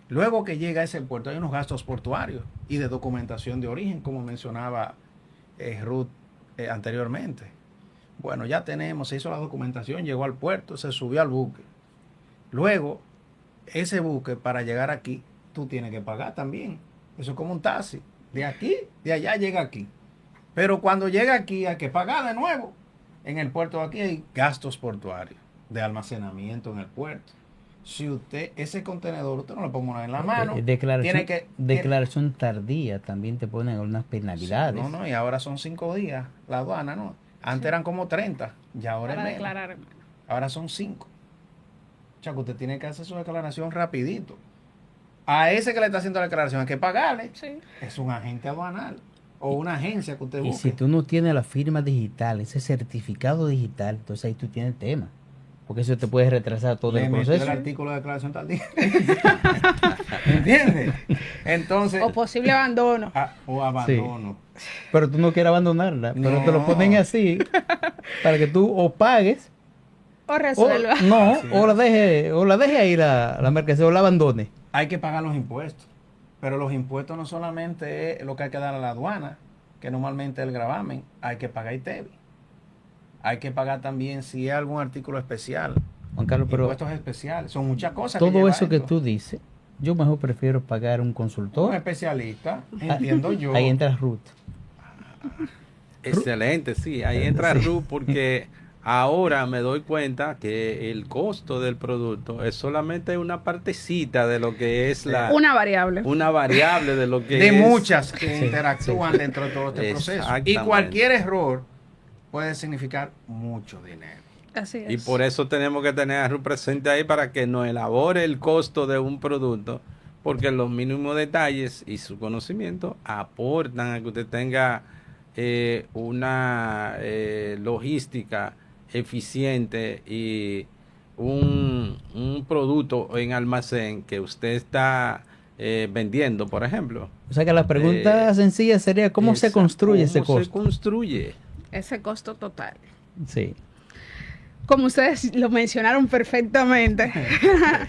Luego que llega a ese puerto hay unos gastos portuarios y de documentación de origen, como mencionaba Ruth anteriormente. Bueno, ya tenemos, se hizo la documentación, llegó al puerto, se subió al buque. Luego, ese buque para llegar aquí, tú tienes que pagar también. Eso es como un taxi. De aquí, de allá llega aquí. Pero cuando llega aquí hay que pagar de nuevo. En el puerto de aquí hay gastos portuarios de almacenamiento en el puerto. Si usted, ese contenedor, usted no lo pone en la mano. Declaración tardía, también te ponen unas penalidades. Sí, no, y ahora son 5 días la aduana, ¿no? Antes eran como 30, ya ahora Para es menos. declarar. Ahora son 5. O sea, que usted tiene que hacer su declaración rapidito. A ese que le está haciendo la declaración hay que pagarle. Sí. Es un agente aduanal o una agencia que usted busque. Y si tú no tienes la firma digital, ese certificado digital, entonces ahí tú tienes tema. Porque eso te puede retrasar todo el proceso. El artículo de declaración tal día. ¿Entiendes? Entonces. O posible abandono. O abandono. Sí. Pero tú no quieres abandonarla. Pero te lo ponen así para que tú o pagues. O resuelva. Sí. o la deje ahí la mercancía o la abandone. Hay que pagar los impuestos. Pero los impuestos no solamente es lo que hay que dar a la aduana, que normalmente es el gravamen. Hay que pagar ITEVI. Hay que pagar también si es algún artículo especial. Juan Carlos, pero impuestos especiales. Son muchas cosas. Todo eso que tú dices, yo mejor prefiero pagar un consultor. Un especialista, entiendo yo. Ahí entra Ruth. Excelente, sí. Ahí entra Ruth porque ahora me doy cuenta que el costo del producto es solamente una partecita de lo que es una variable. Una variable de lo que de es. muchas que interactúan dentro de todo este proceso. Y cualquier error puede significar mucho dinero. Así es. Y por eso tenemos que tener a Ruth presente ahí para que nos elabore el costo de un producto, porque los mínimos detalles y su conocimiento aportan a que usted tenga una logística eficiente y un producto en almacén que usted está vendiendo, por ejemplo. O sea que la pregunta sencilla sería ¿cómo se construye ese costo? ¿Cómo se construye? Ese costo total. Sí. Como ustedes lo mencionaron perfectamente.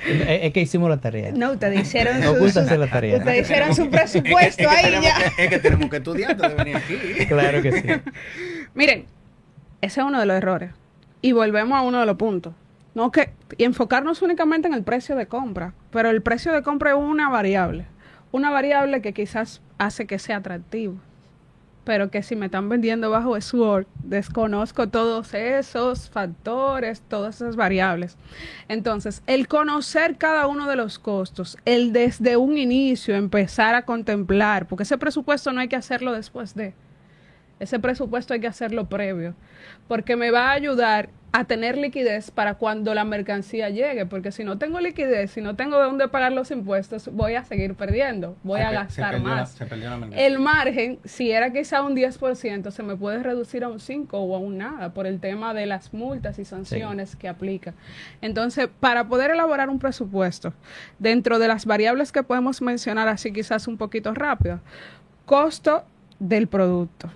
Es que hicimos la tarea. No, ustedes hicieron la tarea. Ustedes hicieron su presupuesto ahí ya. Es que tenemos que estudiar antes de venir aquí. Claro que sí. Miren, ese es uno de los errores. Y volvemos a uno de los puntos. No que y enfocarnos únicamente en el precio de compra, pero el precio de compra es una variable que quizás hace que sea atractivo, pero que si me están vendiendo bajo SWOT, desconozco todos esos factores, todas esas variables. Entonces, el conocer cada uno de los costos, el desde un inicio empezar a contemplar, porque ese presupuesto no hay que hacerlo después de, ese presupuesto hay que hacerlo previo, porque me va a ayudar a tener liquidez para cuando la mercancía llegue, porque si no tengo liquidez, si no tengo de dónde pagar los impuestos, voy a seguir perdiendo, voy a gastar más. Se perdió la mercancía. El margen, si era quizá un 10%, se me puede reducir a un 5 o a un nada por el tema de las multas y sanciones que aplica. Entonces, para poder elaborar un presupuesto, dentro de las variables que podemos mencionar así quizás un poquito rápido, costo del producto.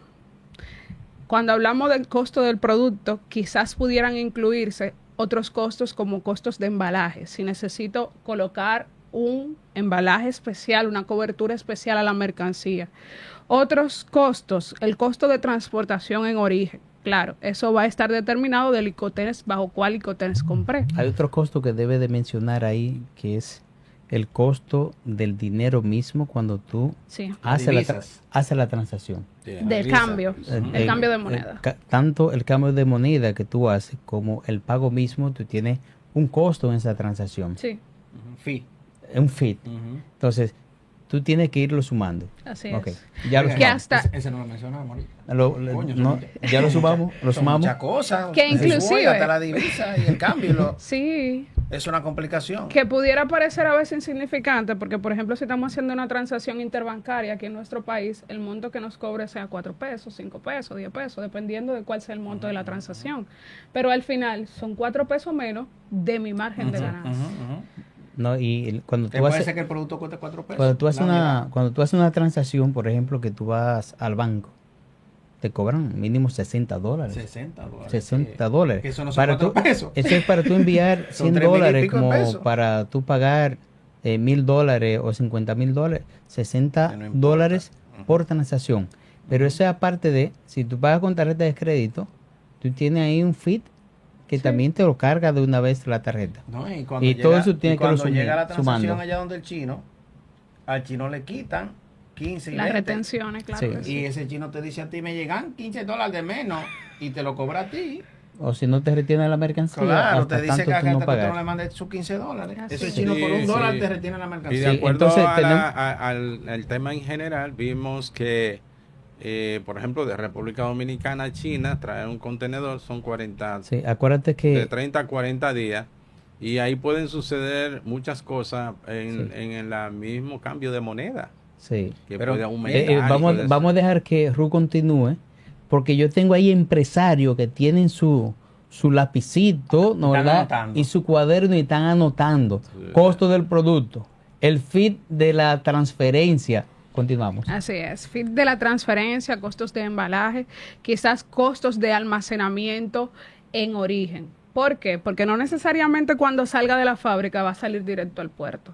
Cuando hablamos del costo del producto, quizás pudieran incluirse otros costos como costos de embalaje. Si necesito colocar un embalaje especial, una cobertura especial a la mercancía. Otros costos, el costo de transportación en origen. Claro, eso va a estar determinado del Icotex, bajo cuál Icotex compré. Hay otro costo que debe de mencionar ahí, que es el costo del dinero mismo cuando tú Sí. haces la transacción. Del cambio, el cambio de moneda. Tanto el cambio de moneda que tú haces como el pago mismo, tú tienes un costo en esa transacción. Sí, Fee. Un fee. Entonces, tú tienes que irlo sumando. así Ok, es. ya lo Que sumamos. hasta Ese no lo mencionamos ahorita. Coño, No, ya lo sumamos, lo Son sumamos. muchas cosas. Que inclusive- Hasta la divisa y el cambio. sí, Es una complicación. que pudiera parecer a veces insignificante, porque por ejemplo si estamos haciendo una transacción interbancaria aquí en nuestro país, el monto que nos cobre sea 4 pesos, 5 pesos, 10 pesos, dependiendo de cuál sea el monto de la transacción. Pero al final son 4 pesos menos de mi margen de ganancia. No, cuando tú Puede haces, ser que el producto cueste 4 pesos. cuando tú haces la unidad. cuando tú haces una transacción, por ejemplo, que tú vas al banco, te cobran mínimo $60. 60 dólares. $60. Que eso no son Para 4 tú, pesos. eso es para tú enviar Son 100 3,000 y dólares pico de como pesos. para tú pagar $1,000 o $50,000, 60 Que no importa. dólares por transacción. Pero eso es aparte de, si tú pagas con tarjeta de crédito, tú tienes ahí un fee que también te lo carga de una vez la tarjeta. No, y cuando Y llega, todo eso tiene que cuando lo llega la transacción sumando. allá donde el chino, al chino le quitan 15 y Las 20. retenciones, claro. Sí. que sí. Y ese chino te dice a ti, me llegan 15 dólares de menos y te lo cobra a ti. O si no te retiene la mercancía, Claro, hasta te dice que tanto a tú gente no que tú no pagas. le mandes sus 15 dólares. Así Ese es. chino por Sí, $1 sí. te retiene la Y mercancía. de Sí, acuerdo entonces al tema en general, vimos que, por ejemplo, de República Dominicana a China, traer un contenedor son 40, Sí, acuérdate de que 30 a 40 días. Y ahí pueden suceder muchas cosas en el mismo cambio de moneda, sí. que Pero, puede aumentar. y vamos, puede vamos a dejar que Ru continúe, porque yo tengo ahí empresarios que tienen su lapicito, ¿no, Están verdad? anotando. Y su cuaderno y están anotando Sí. costo del producto, el feed de la transferencia. Continuamos. Así es, fee de la transferencia, costos de embalaje, quizás costos de almacenamiento en origen. ¿Por qué? Porque no necesariamente cuando salga de la fábrica va a salir directo al puerto.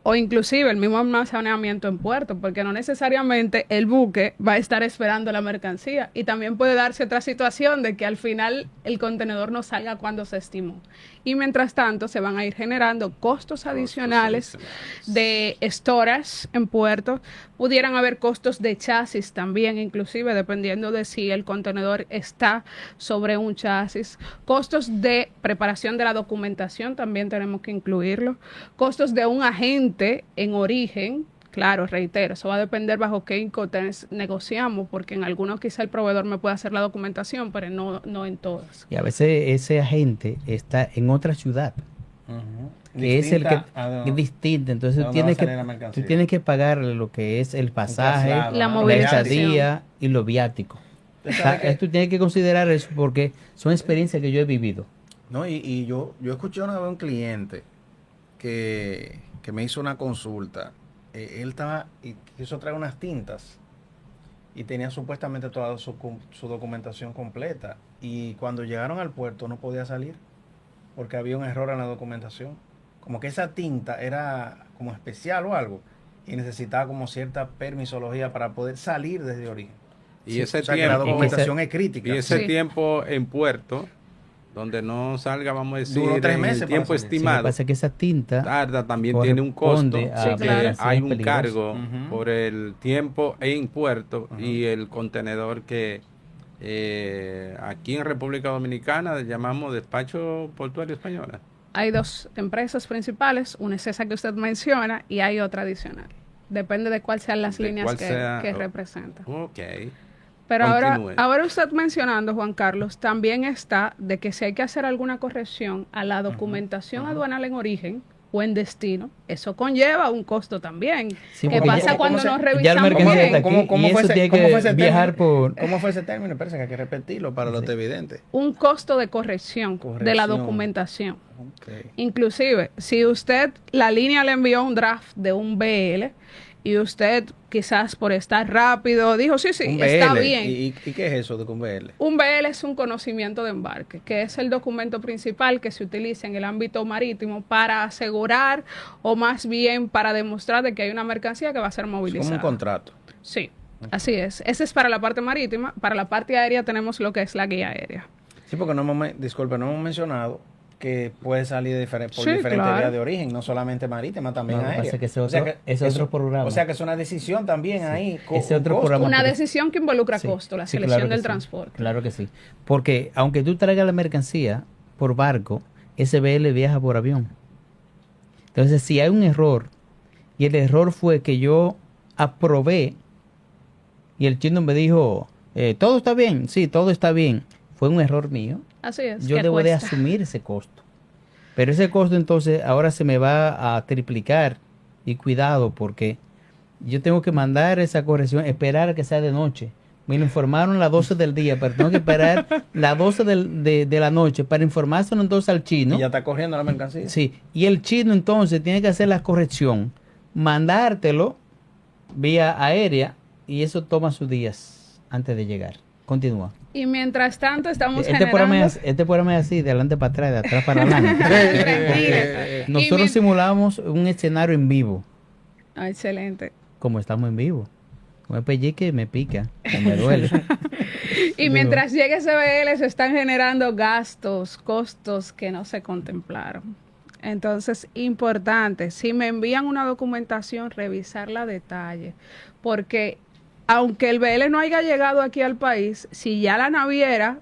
O inclusive el mismo almacenamiento en puerto, porque no necesariamente el buque va a estar esperando la mercancía. Y también puede darse otra situación de que al final el contenedor no salga cuando se estimó. Y mientras tanto se van a ir generando costos adicionales de storage en puerto. Pudieran haber costos de chasis también, inclusive dependiendo de si el contenedor está sobre un chasis. Costos de preparación de la documentación también tenemos que incluirlo. Costos de un agente en origen. Claro, reitero, eso va a depender bajo qué Incoterms negociamos, porque en algunos quizá el proveedor me puede hacer la documentación, pero no en todas. Y a veces ese agente está en otra ciudad, que es el que es distinto. Entonces de tú dónde tienes va a salir la mercancía. tú tienes que pagar lo que es el pasaje, traslado, La ¿no? la movilización. estadía y lo viático. Usted O sea, sabe que- esto tienes que considerar eso porque son experiencias que yo he vivido. No, y yo escuché una vez a un cliente que me hizo una consulta. Él estaba y quiso traer unas tintas y tenía supuestamente toda su documentación completa. Y cuando llegaron al puerto no podía salir porque había un error en la documentación. Como que esa tinta era como especial o algo y necesitaba como cierta permisología para poder salir desde origen. Y ese O sea, que la tiempo, documentación es crítica. y ese Sí. tiempo en puerto donde no salga, vamos a decir, Duró 3 en meses el para tiempo salir. Sí, lo que estimado. pasa es que esa tinta Tarda, también tiene un costo. corresponde a Sí, claro. Porque hay un peligrosas. cargo Ujú. por el tiempo en puerto Ujú. y el contenedor que aquí en República Dominicana llamamos despacho portuario española. Hay dos empresas principales, una es esa que usted menciona y hay otra adicional. Depende de cuáles sean las De líneas cuál que, sea- que oh. representa. Ok. Pero ahora, Continúe. ahora usted mencionando, Juan Carlos, también está de que si hay que hacer alguna corrección a la documentación aduanal en origen o en destino, eso conlleva un costo también. Sí, ¿Qué porque pasa ya- cuando ¿cómo nos se- Ya la revisamos mercancía bien? está aquí y eso tiene que viajar por... ¿Cómo fue ese término? Parece que hay que repetirlo para los Sí. televidentes. Un costo de corrección de la Corrección. documentación. Ok. Inclusive, si usted, la línea le envió un draft de un BL y usted quizás por estar rápido dijo, sí, Un está BL. bien. ¿Y qué es eso de un BL? Un BL es un conocimiento de embarque, que es el documento principal que se utiliza en el ámbito marítimo para asegurar o más bien para demostrar de que hay una mercancía que va a ser Es movilizada. como un contrato. Sí, así es. Ese es para la parte marítima. Para la parte aérea tenemos lo que es la guía aérea. Sí, porque no hemos mencionado que puede salir por Sí, diferentes claro. vías de origen, no solamente marítima, también No, lo que aérea. pasa es que ese O sea otro- ese eso- otro programa. O sea que es una decisión también ahí. Ese otro costo. programa. Una porque- decisión que involucra Sí, costo, la sí, selección claro que del sí, transporte. Claro que sí. Porque aunque tú traigas la mercancía por barco, ese BL viaja por avión. Entonces, si hay un error, y el error fue que yo aprobé, y el chino me dijo, todo está bien, sí, todo está bien, fue un error mío, Así es. yo que debo de cuesta. asumir ese costo. Pero ese costo entonces ahora se me va a triplicar, y cuidado, porque yo tengo que mandar esa corrección, esperar a que sea de noche. Me lo informaron a las 12 del día, pero tengo que esperar las 12 de la noche para informárselo entonces al chino. Y ya está corriendo la mercancía. Sí, y el chino entonces tiene que hacer la corrección, mandártelo vía aérea, y eso toma sus días antes de llegar. Continúa. Y mientras tanto estamos Este programa, generando... este programa es así, de adelante para atrás, de atrás para adelante. Tranquila. Y Nosotros mien- simulamos un escenario en vivo, Ah, excelente. como estamos en vivo. Como el pellique me pica, me duele. Y mientras llegue ese BL se están generando gastos, costos que no se contemplaron. Entonces, importante, si me envían una documentación, revisarla a detalle, porque aunque el BL no haya llegado aquí al país, si ya la naviera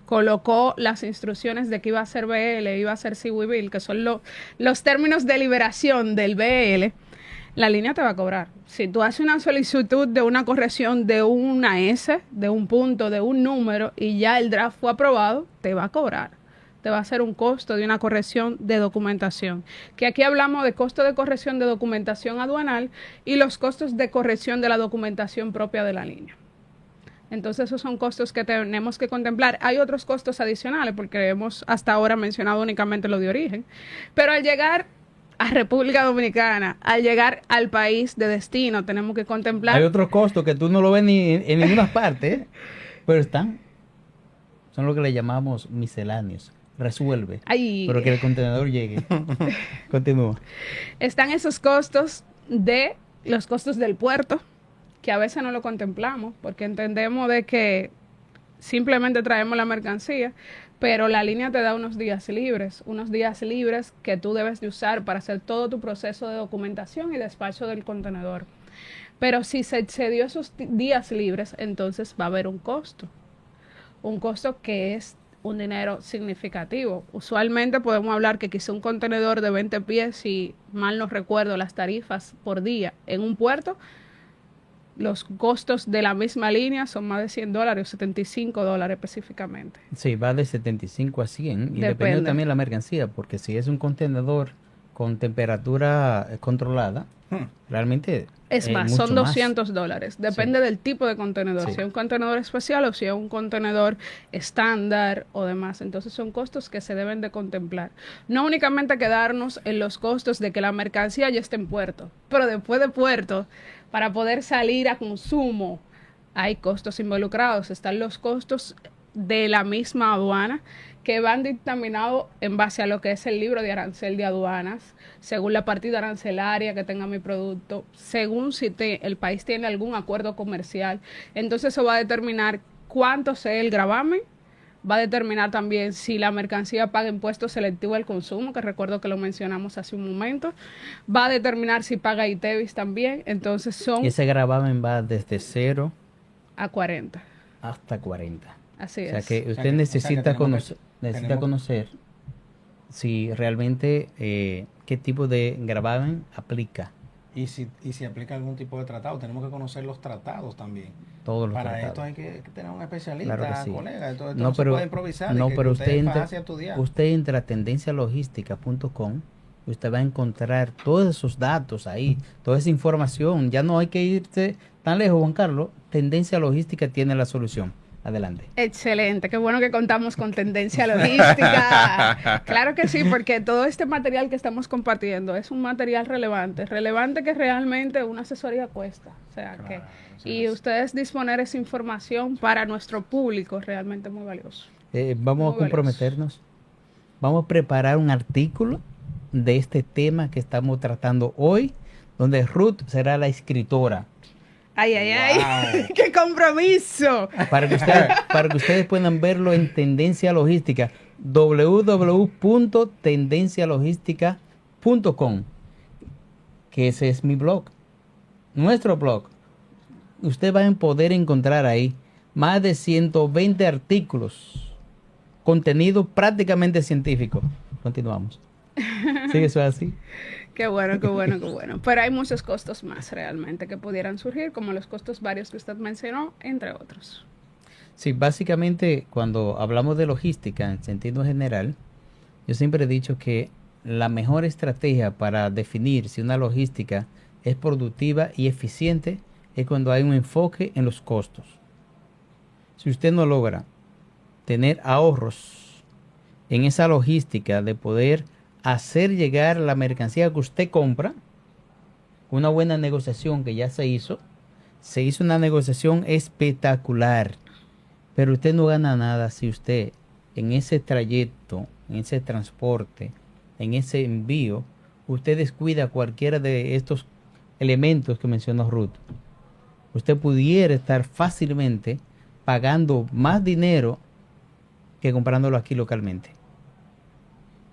colocó las instrucciones de que iba a ser BL, iba a ser Sea Bill, que son los términos de liberación del BL, la línea te va a cobrar. Si tú haces una solicitud de una corrección de una S, de un punto, de un número, y ya el draft fue aprobado, te va a cobrar. Te va a hacer un costo de una corrección de documentación. Que aquí hablamos de costo de corrección de documentación aduanal y los costos de corrección de la documentación propia de la línea. Entonces esos son costos que tenemos que contemplar. Hay otros costos adicionales porque hemos hasta ahora mencionado únicamente lo de origen. Pero al llegar a República Dominicana, al llegar al país de destino, tenemos que contemplar... Hay otros costos que tú no lo ves ni en ninguna parte, pero están. Son lo que le llamamos misceláneos. Resuelve. Ay. Pero que el contenedor llegue. Continúa. Están esos costos de los costos del puerto, que a veces no lo contemplamos, porque entendemos de que simplemente traemos la mercancía, pero la línea te da unos días libres que tú debes de usar para hacer todo tu proceso de documentación y despacho del contenedor. Pero si se excedió esos días libres, entonces va a haber un costo que es un dinero significativo. Usualmente podemos hablar que quizá un contenedor de 20 pies, si mal no recuerdo las tarifas por día en un puerto, los costos de la misma línea son más de $100, $75 específicamente. Sí, va de 75 a 100 y Depende. dependiendo también de la mercancía, porque si es un contenedor con temperatura controlada, realmente Es más, mucho son más. $200. Depende del tipo de contenedor. Sí. Si es un contenedor especial o si es un contenedor estándar o demás. Entonces son costos que se deben de contemplar. No únicamente quedarnos en los costos de que la mercancía ya esté en puerto, pero después de puerto, para poder salir a consumo, hay costos involucrados. Están los costos de la misma aduana que van dictaminados en base a lo que es el libro de arancel de aduanas, según la partida arancelaria que tenga mi producto, según si el país tiene algún acuerdo comercial. Entonces eso va a determinar cuánto sea el gravamen Va a determinar también si la mercancía paga impuesto selectivo al consumo, que recuerdo que lo mencionamos hace un momento. Va a determinar si paga ITEVIS también. Entonces son Y ese gravamen va desde 0 a 40. hasta 40. Así O sea es. que O sea usted que- o sea que necesita tenemos conocer, que- necesita tenemos- conocer si realmente qué tipo de gravamen aplica Y si aplica algún tipo de tratado, tenemos que conocer los tratados también. todos los Para tratados. esto hay que tener un especialista, Claro que sí. colega. Esto No, no se puede improvisar. no, y que pero usted entra, fajarse a estudiar. usted entra a tendencialogística.com, usted va a encontrar todos esos datos ahí, toda esa información. Ya no hay que irse tan lejos, Juan Carlos. Tendencia Logística tiene la solución. Adelante. Excelente, qué bueno que contamos con Tendencia Logística. Claro que sí, porque todo este material que estamos compartiendo es un material relevante que realmente una asesoría cuesta. O sea, Claro, que sí y es. ustedes disponer esa información para nuestro público es realmente muy valioso. Vamos a Muy comprometernos. Vamos a preparar un artículo de este tema que estamos tratando hoy, donde Ruth será la escritora. Ay, ay, ay, Wow. qué compromiso. Para que ustedes puedan verlo en Tendencia Logística, www.tendencialogística.com, que ese es mi blog, nuestro blog. Usted va a poder encontrar ahí más de 120 artículos, contenido prácticamente científico. Continuamos. Sí, eso es así. Qué bueno, qué bueno, qué bueno. Pero hay muchos costos más realmente que pudieran surgir, como los costos varios que usted mencionó, entre otros. Sí, básicamente cuando hablamos de logística en sentido general, yo siempre he dicho que la mejor estrategia para definir si una logística es productiva y eficiente es cuando hay un enfoque en los costos. Si usted no logra tener ahorros en esa logística de poder hacer llegar la mercancía que usted compra, una buena negociación que ya se hizo una negociación espectacular, pero usted no gana nada si usted en ese trayecto, en ese transporte, en ese envío, usted descuida cualquiera de estos elementos que mencionó Ruth. Usted pudiera estar fácilmente pagando más dinero que comprándolo aquí localmente.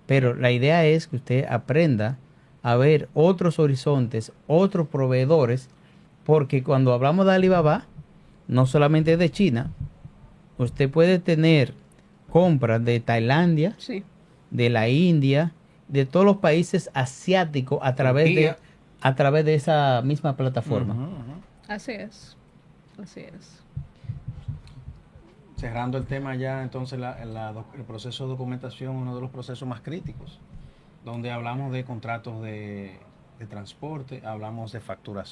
Pero la idea es que usted aprenda a ver otros horizontes, otros proveedores, porque cuando hablamos de Alibaba, no solamente de China, usted puede tener compras de Tailandia, Sí. de la India, de todos los países asiáticos a través de esa misma plataforma. Ujú, ujú. Así es. Así es. Cerrando el tema ya, entonces el proceso de documentación, uno de los procesos más críticos, donde hablamos de contratos de transporte, hablamos de factura,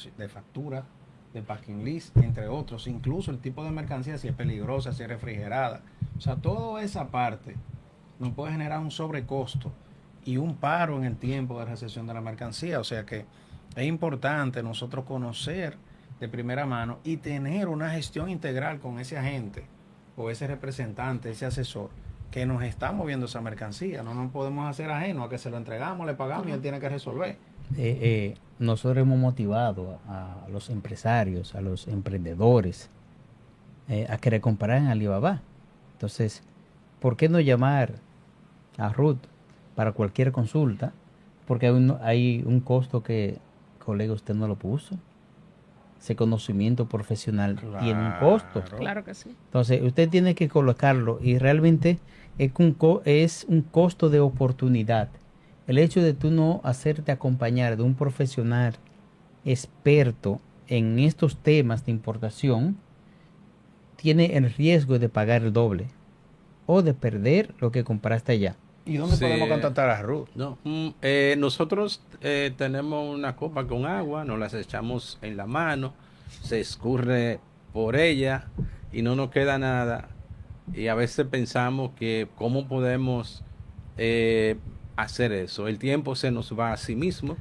de packing list, entre otros, incluso el tipo de mercancía, si es peligrosa, si es refrigerada. O sea, toda esa parte nos puede generar un sobrecosto y un paro en el tiempo de recepción de la mercancía. O sea que es importante nosotros conocer de primera mano y tener una gestión integral con ese agente o ese representante, ese asesor que nos está moviendo esa mercancía. No nos podemos hacer ajeno a que se lo entregamos, le pagamos y él tiene que resolver. Nosotros hemos motivado a los empresarios, a los emprendedores, a que comprar en Alibaba. Entonces, ¿por qué no llamar a Ruth para cualquier consulta? Porque hay un costo que, colega, usted no lo puso. Ese conocimiento profesional tiene un costo. Claro que sí. Entonces, usted tiene que colocarlo y realmente es un costo de oportunidad. El hecho de tú no hacerte acompañar de un profesional experto en estos temas de importación, tiene el riesgo de pagar el doble o de perder lo que compraste allá. ¿Y dónde Sí. podemos contactar a Ruth? No, nosotros tenemos una copa con agua, nos las echamos en la mano, se escurre por ella y no nos queda nada. Y a veces pensamos que cómo podemos hacer eso. El tiempo se nos va a sí mismo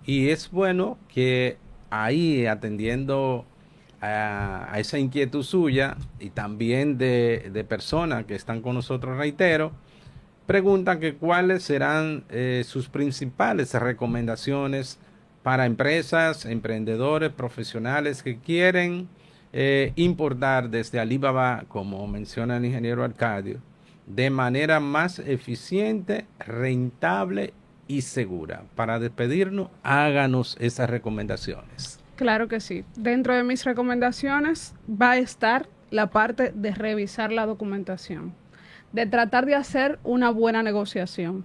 y es bueno que ahí atendiendo a esa inquietud suya y también de personas que están con nosotros, reitero, preguntan que cuáles serán sus principales recomendaciones para empresas, emprendedores, profesionales que quieren importar desde Alibaba, como menciona el ingeniero Arcadio, de manera más eficiente, rentable y segura. Para despedirnos, háganos esas recomendaciones. Claro que sí. Dentro de mis recomendaciones va a estar la parte de revisar la documentación, de tratar de hacer una buena negociación,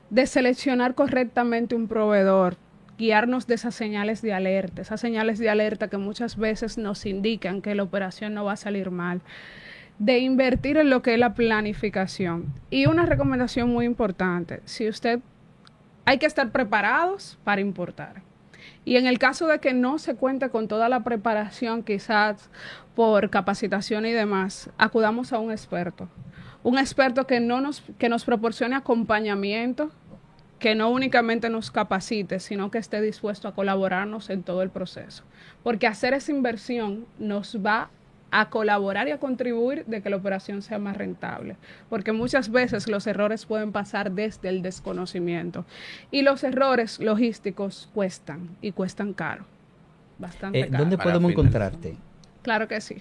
de seleccionar correctamente un proveedor, guiarnos de esas señales de alerta que muchas veces nos indican que la operación no va a salir mal, de invertir en lo que es la planificación. Y una recomendación muy importante, hay que estar preparados para importar. Y en el caso de que no se cuente con toda la preparación, quizás por capacitación y demás, acudamos a un experto que nos proporcione acompañamiento, que no únicamente nos capacite, sino que esté dispuesto a colaborarnos en todo el proceso. Porque hacer esa inversión nos va a colaborar y a contribuir de que la operación sea más rentable. Porque muchas veces los errores pueden pasar desde el desconocimiento. Y los errores logísticos cuestan, y cuestan caro. Bastante caro. ¿Dónde podemos encontrarte? Claro que sí.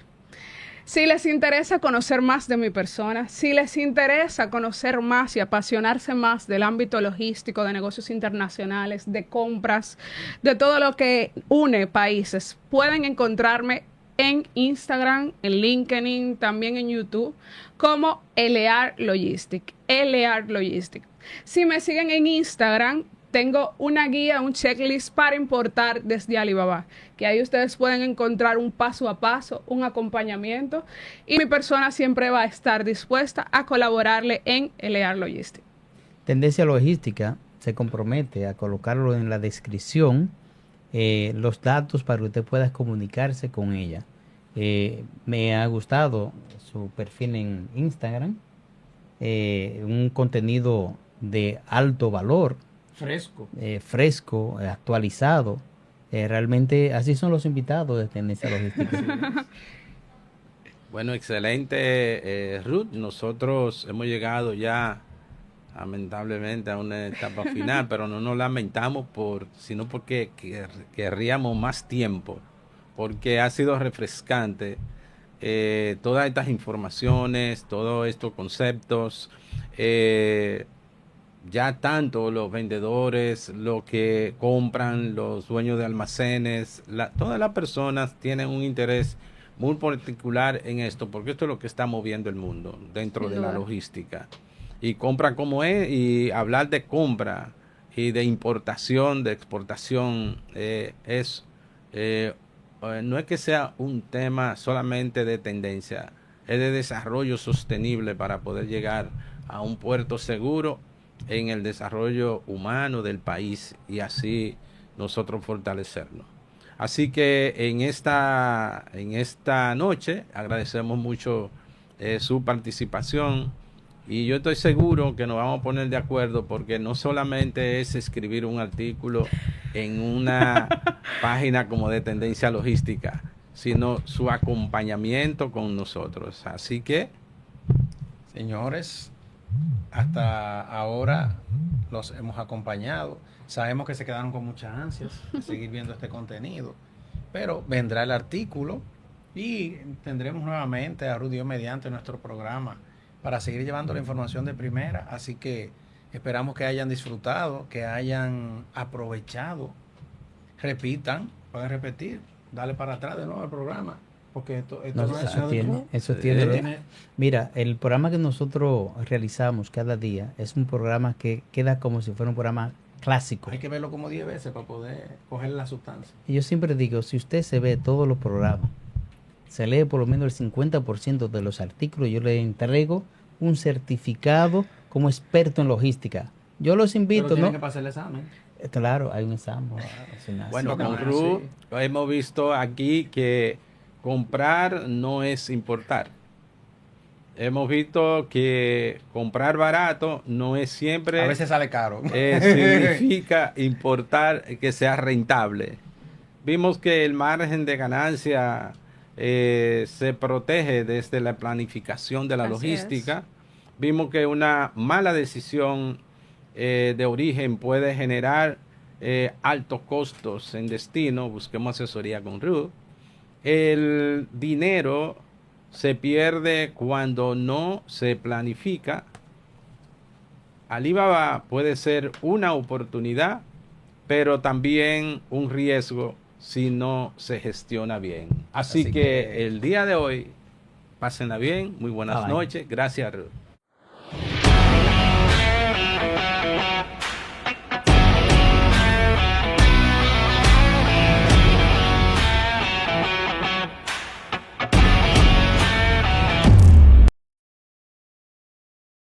Si les interesa conocer más de mi persona, si les interesa conocer más y apasionarse más del ámbito logístico, de negocios internacionales, de compras, de todo lo que une países, pueden encontrarme en Instagram, en LinkedIn, también en YouTube, como Elear Logistic. Elear Logistic. Si me siguen en Instagram, tengo una guía, un checklist para importar desde Alibaba, que ahí ustedes pueden encontrar un paso a paso, un acompañamiento, y mi persona siempre va a estar dispuesta a colaborarle en Elear Logistic. Tendencia Logística se compromete a colocarlo en la descripción, los datos para que usted pueda comunicarse con ella. Me ha gustado su perfil en Instagram, un contenido de alto valor, fresco, actualizado. Realmente así son los invitados de Tendencia Logística. Bueno, excelente, Ruth. Nosotros hemos llegado ya lamentablemente a una etapa final, pero no nos lamentamos sino porque querríamos más tiempo, porque ha sido refrescante todas estas informaciones, todos estos conceptos. Ya tanto los vendedores, los que compran, los dueños de almacenes, todas las personas tienen un interés muy particular en esto, porque esto es lo que está moviendo el mundo dentro de la logística. Y compra como es, y hablar de compra y de importación, de exportación, no es que sea un tema solamente de tendencia, es de desarrollo sostenible para poder llegar a un puerto seguro en el desarrollo humano del país y así nosotros fortalecernos. Así que en esta noche agradecemos mucho su participación y yo estoy seguro que nos vamos a poner de acuerdo, porque no solamente es escribir un artículo en una página como de Tendencia Logística, sino su acompañamiento con nosotros. Así que, señores, hasta ahora los hemos acompañado. Sabemos que se quedaron con muchas ansias de seguir viendo este contenido, pero vendrá el artículo y tendremos nuevamente a Rudy mediante nuestro programa para seguir llevando la información de primera. Así que esperamos que hayan disfrutado, que hayan aprovechado. Repitan, pueden repetir, dale para atrás de nuevo al programa, porque esto tiene. Mira, el programa que nosotros realizamos cada día es un programa que queda como si fuera un programa clásico. Hay que verlo como 10 veces para poder coger la sustancia. Y yo siempre digo, si usted se ve todos los programas, se lee por lo menos el 50% de los artículos, yo le entrego un certificado como experto en logística. Yo los invito, pero ¿no? Que pasar el examen. Claro, hay un examen. Bueno, con Ruth hemos visto aquí que comprar no es importar. Hemos visto que comprar barato no es siempre... A veces sale caro. Significa importar que sea rentable. Vimos que el margen de ganancia se protege desde la planificación de la logística. Vimos que una mala decisión de origen puede generar altos costos en destino. Busquemos asesoría con Ruth. El dinero se pierde cuando no se planifica. Alibaba puede ser una oportunidad, pero también un riesgo si no se gestiona bien. Así que el día de hoy, pásenla bien, muy buenas Bye. noches. Gracias, Ruth.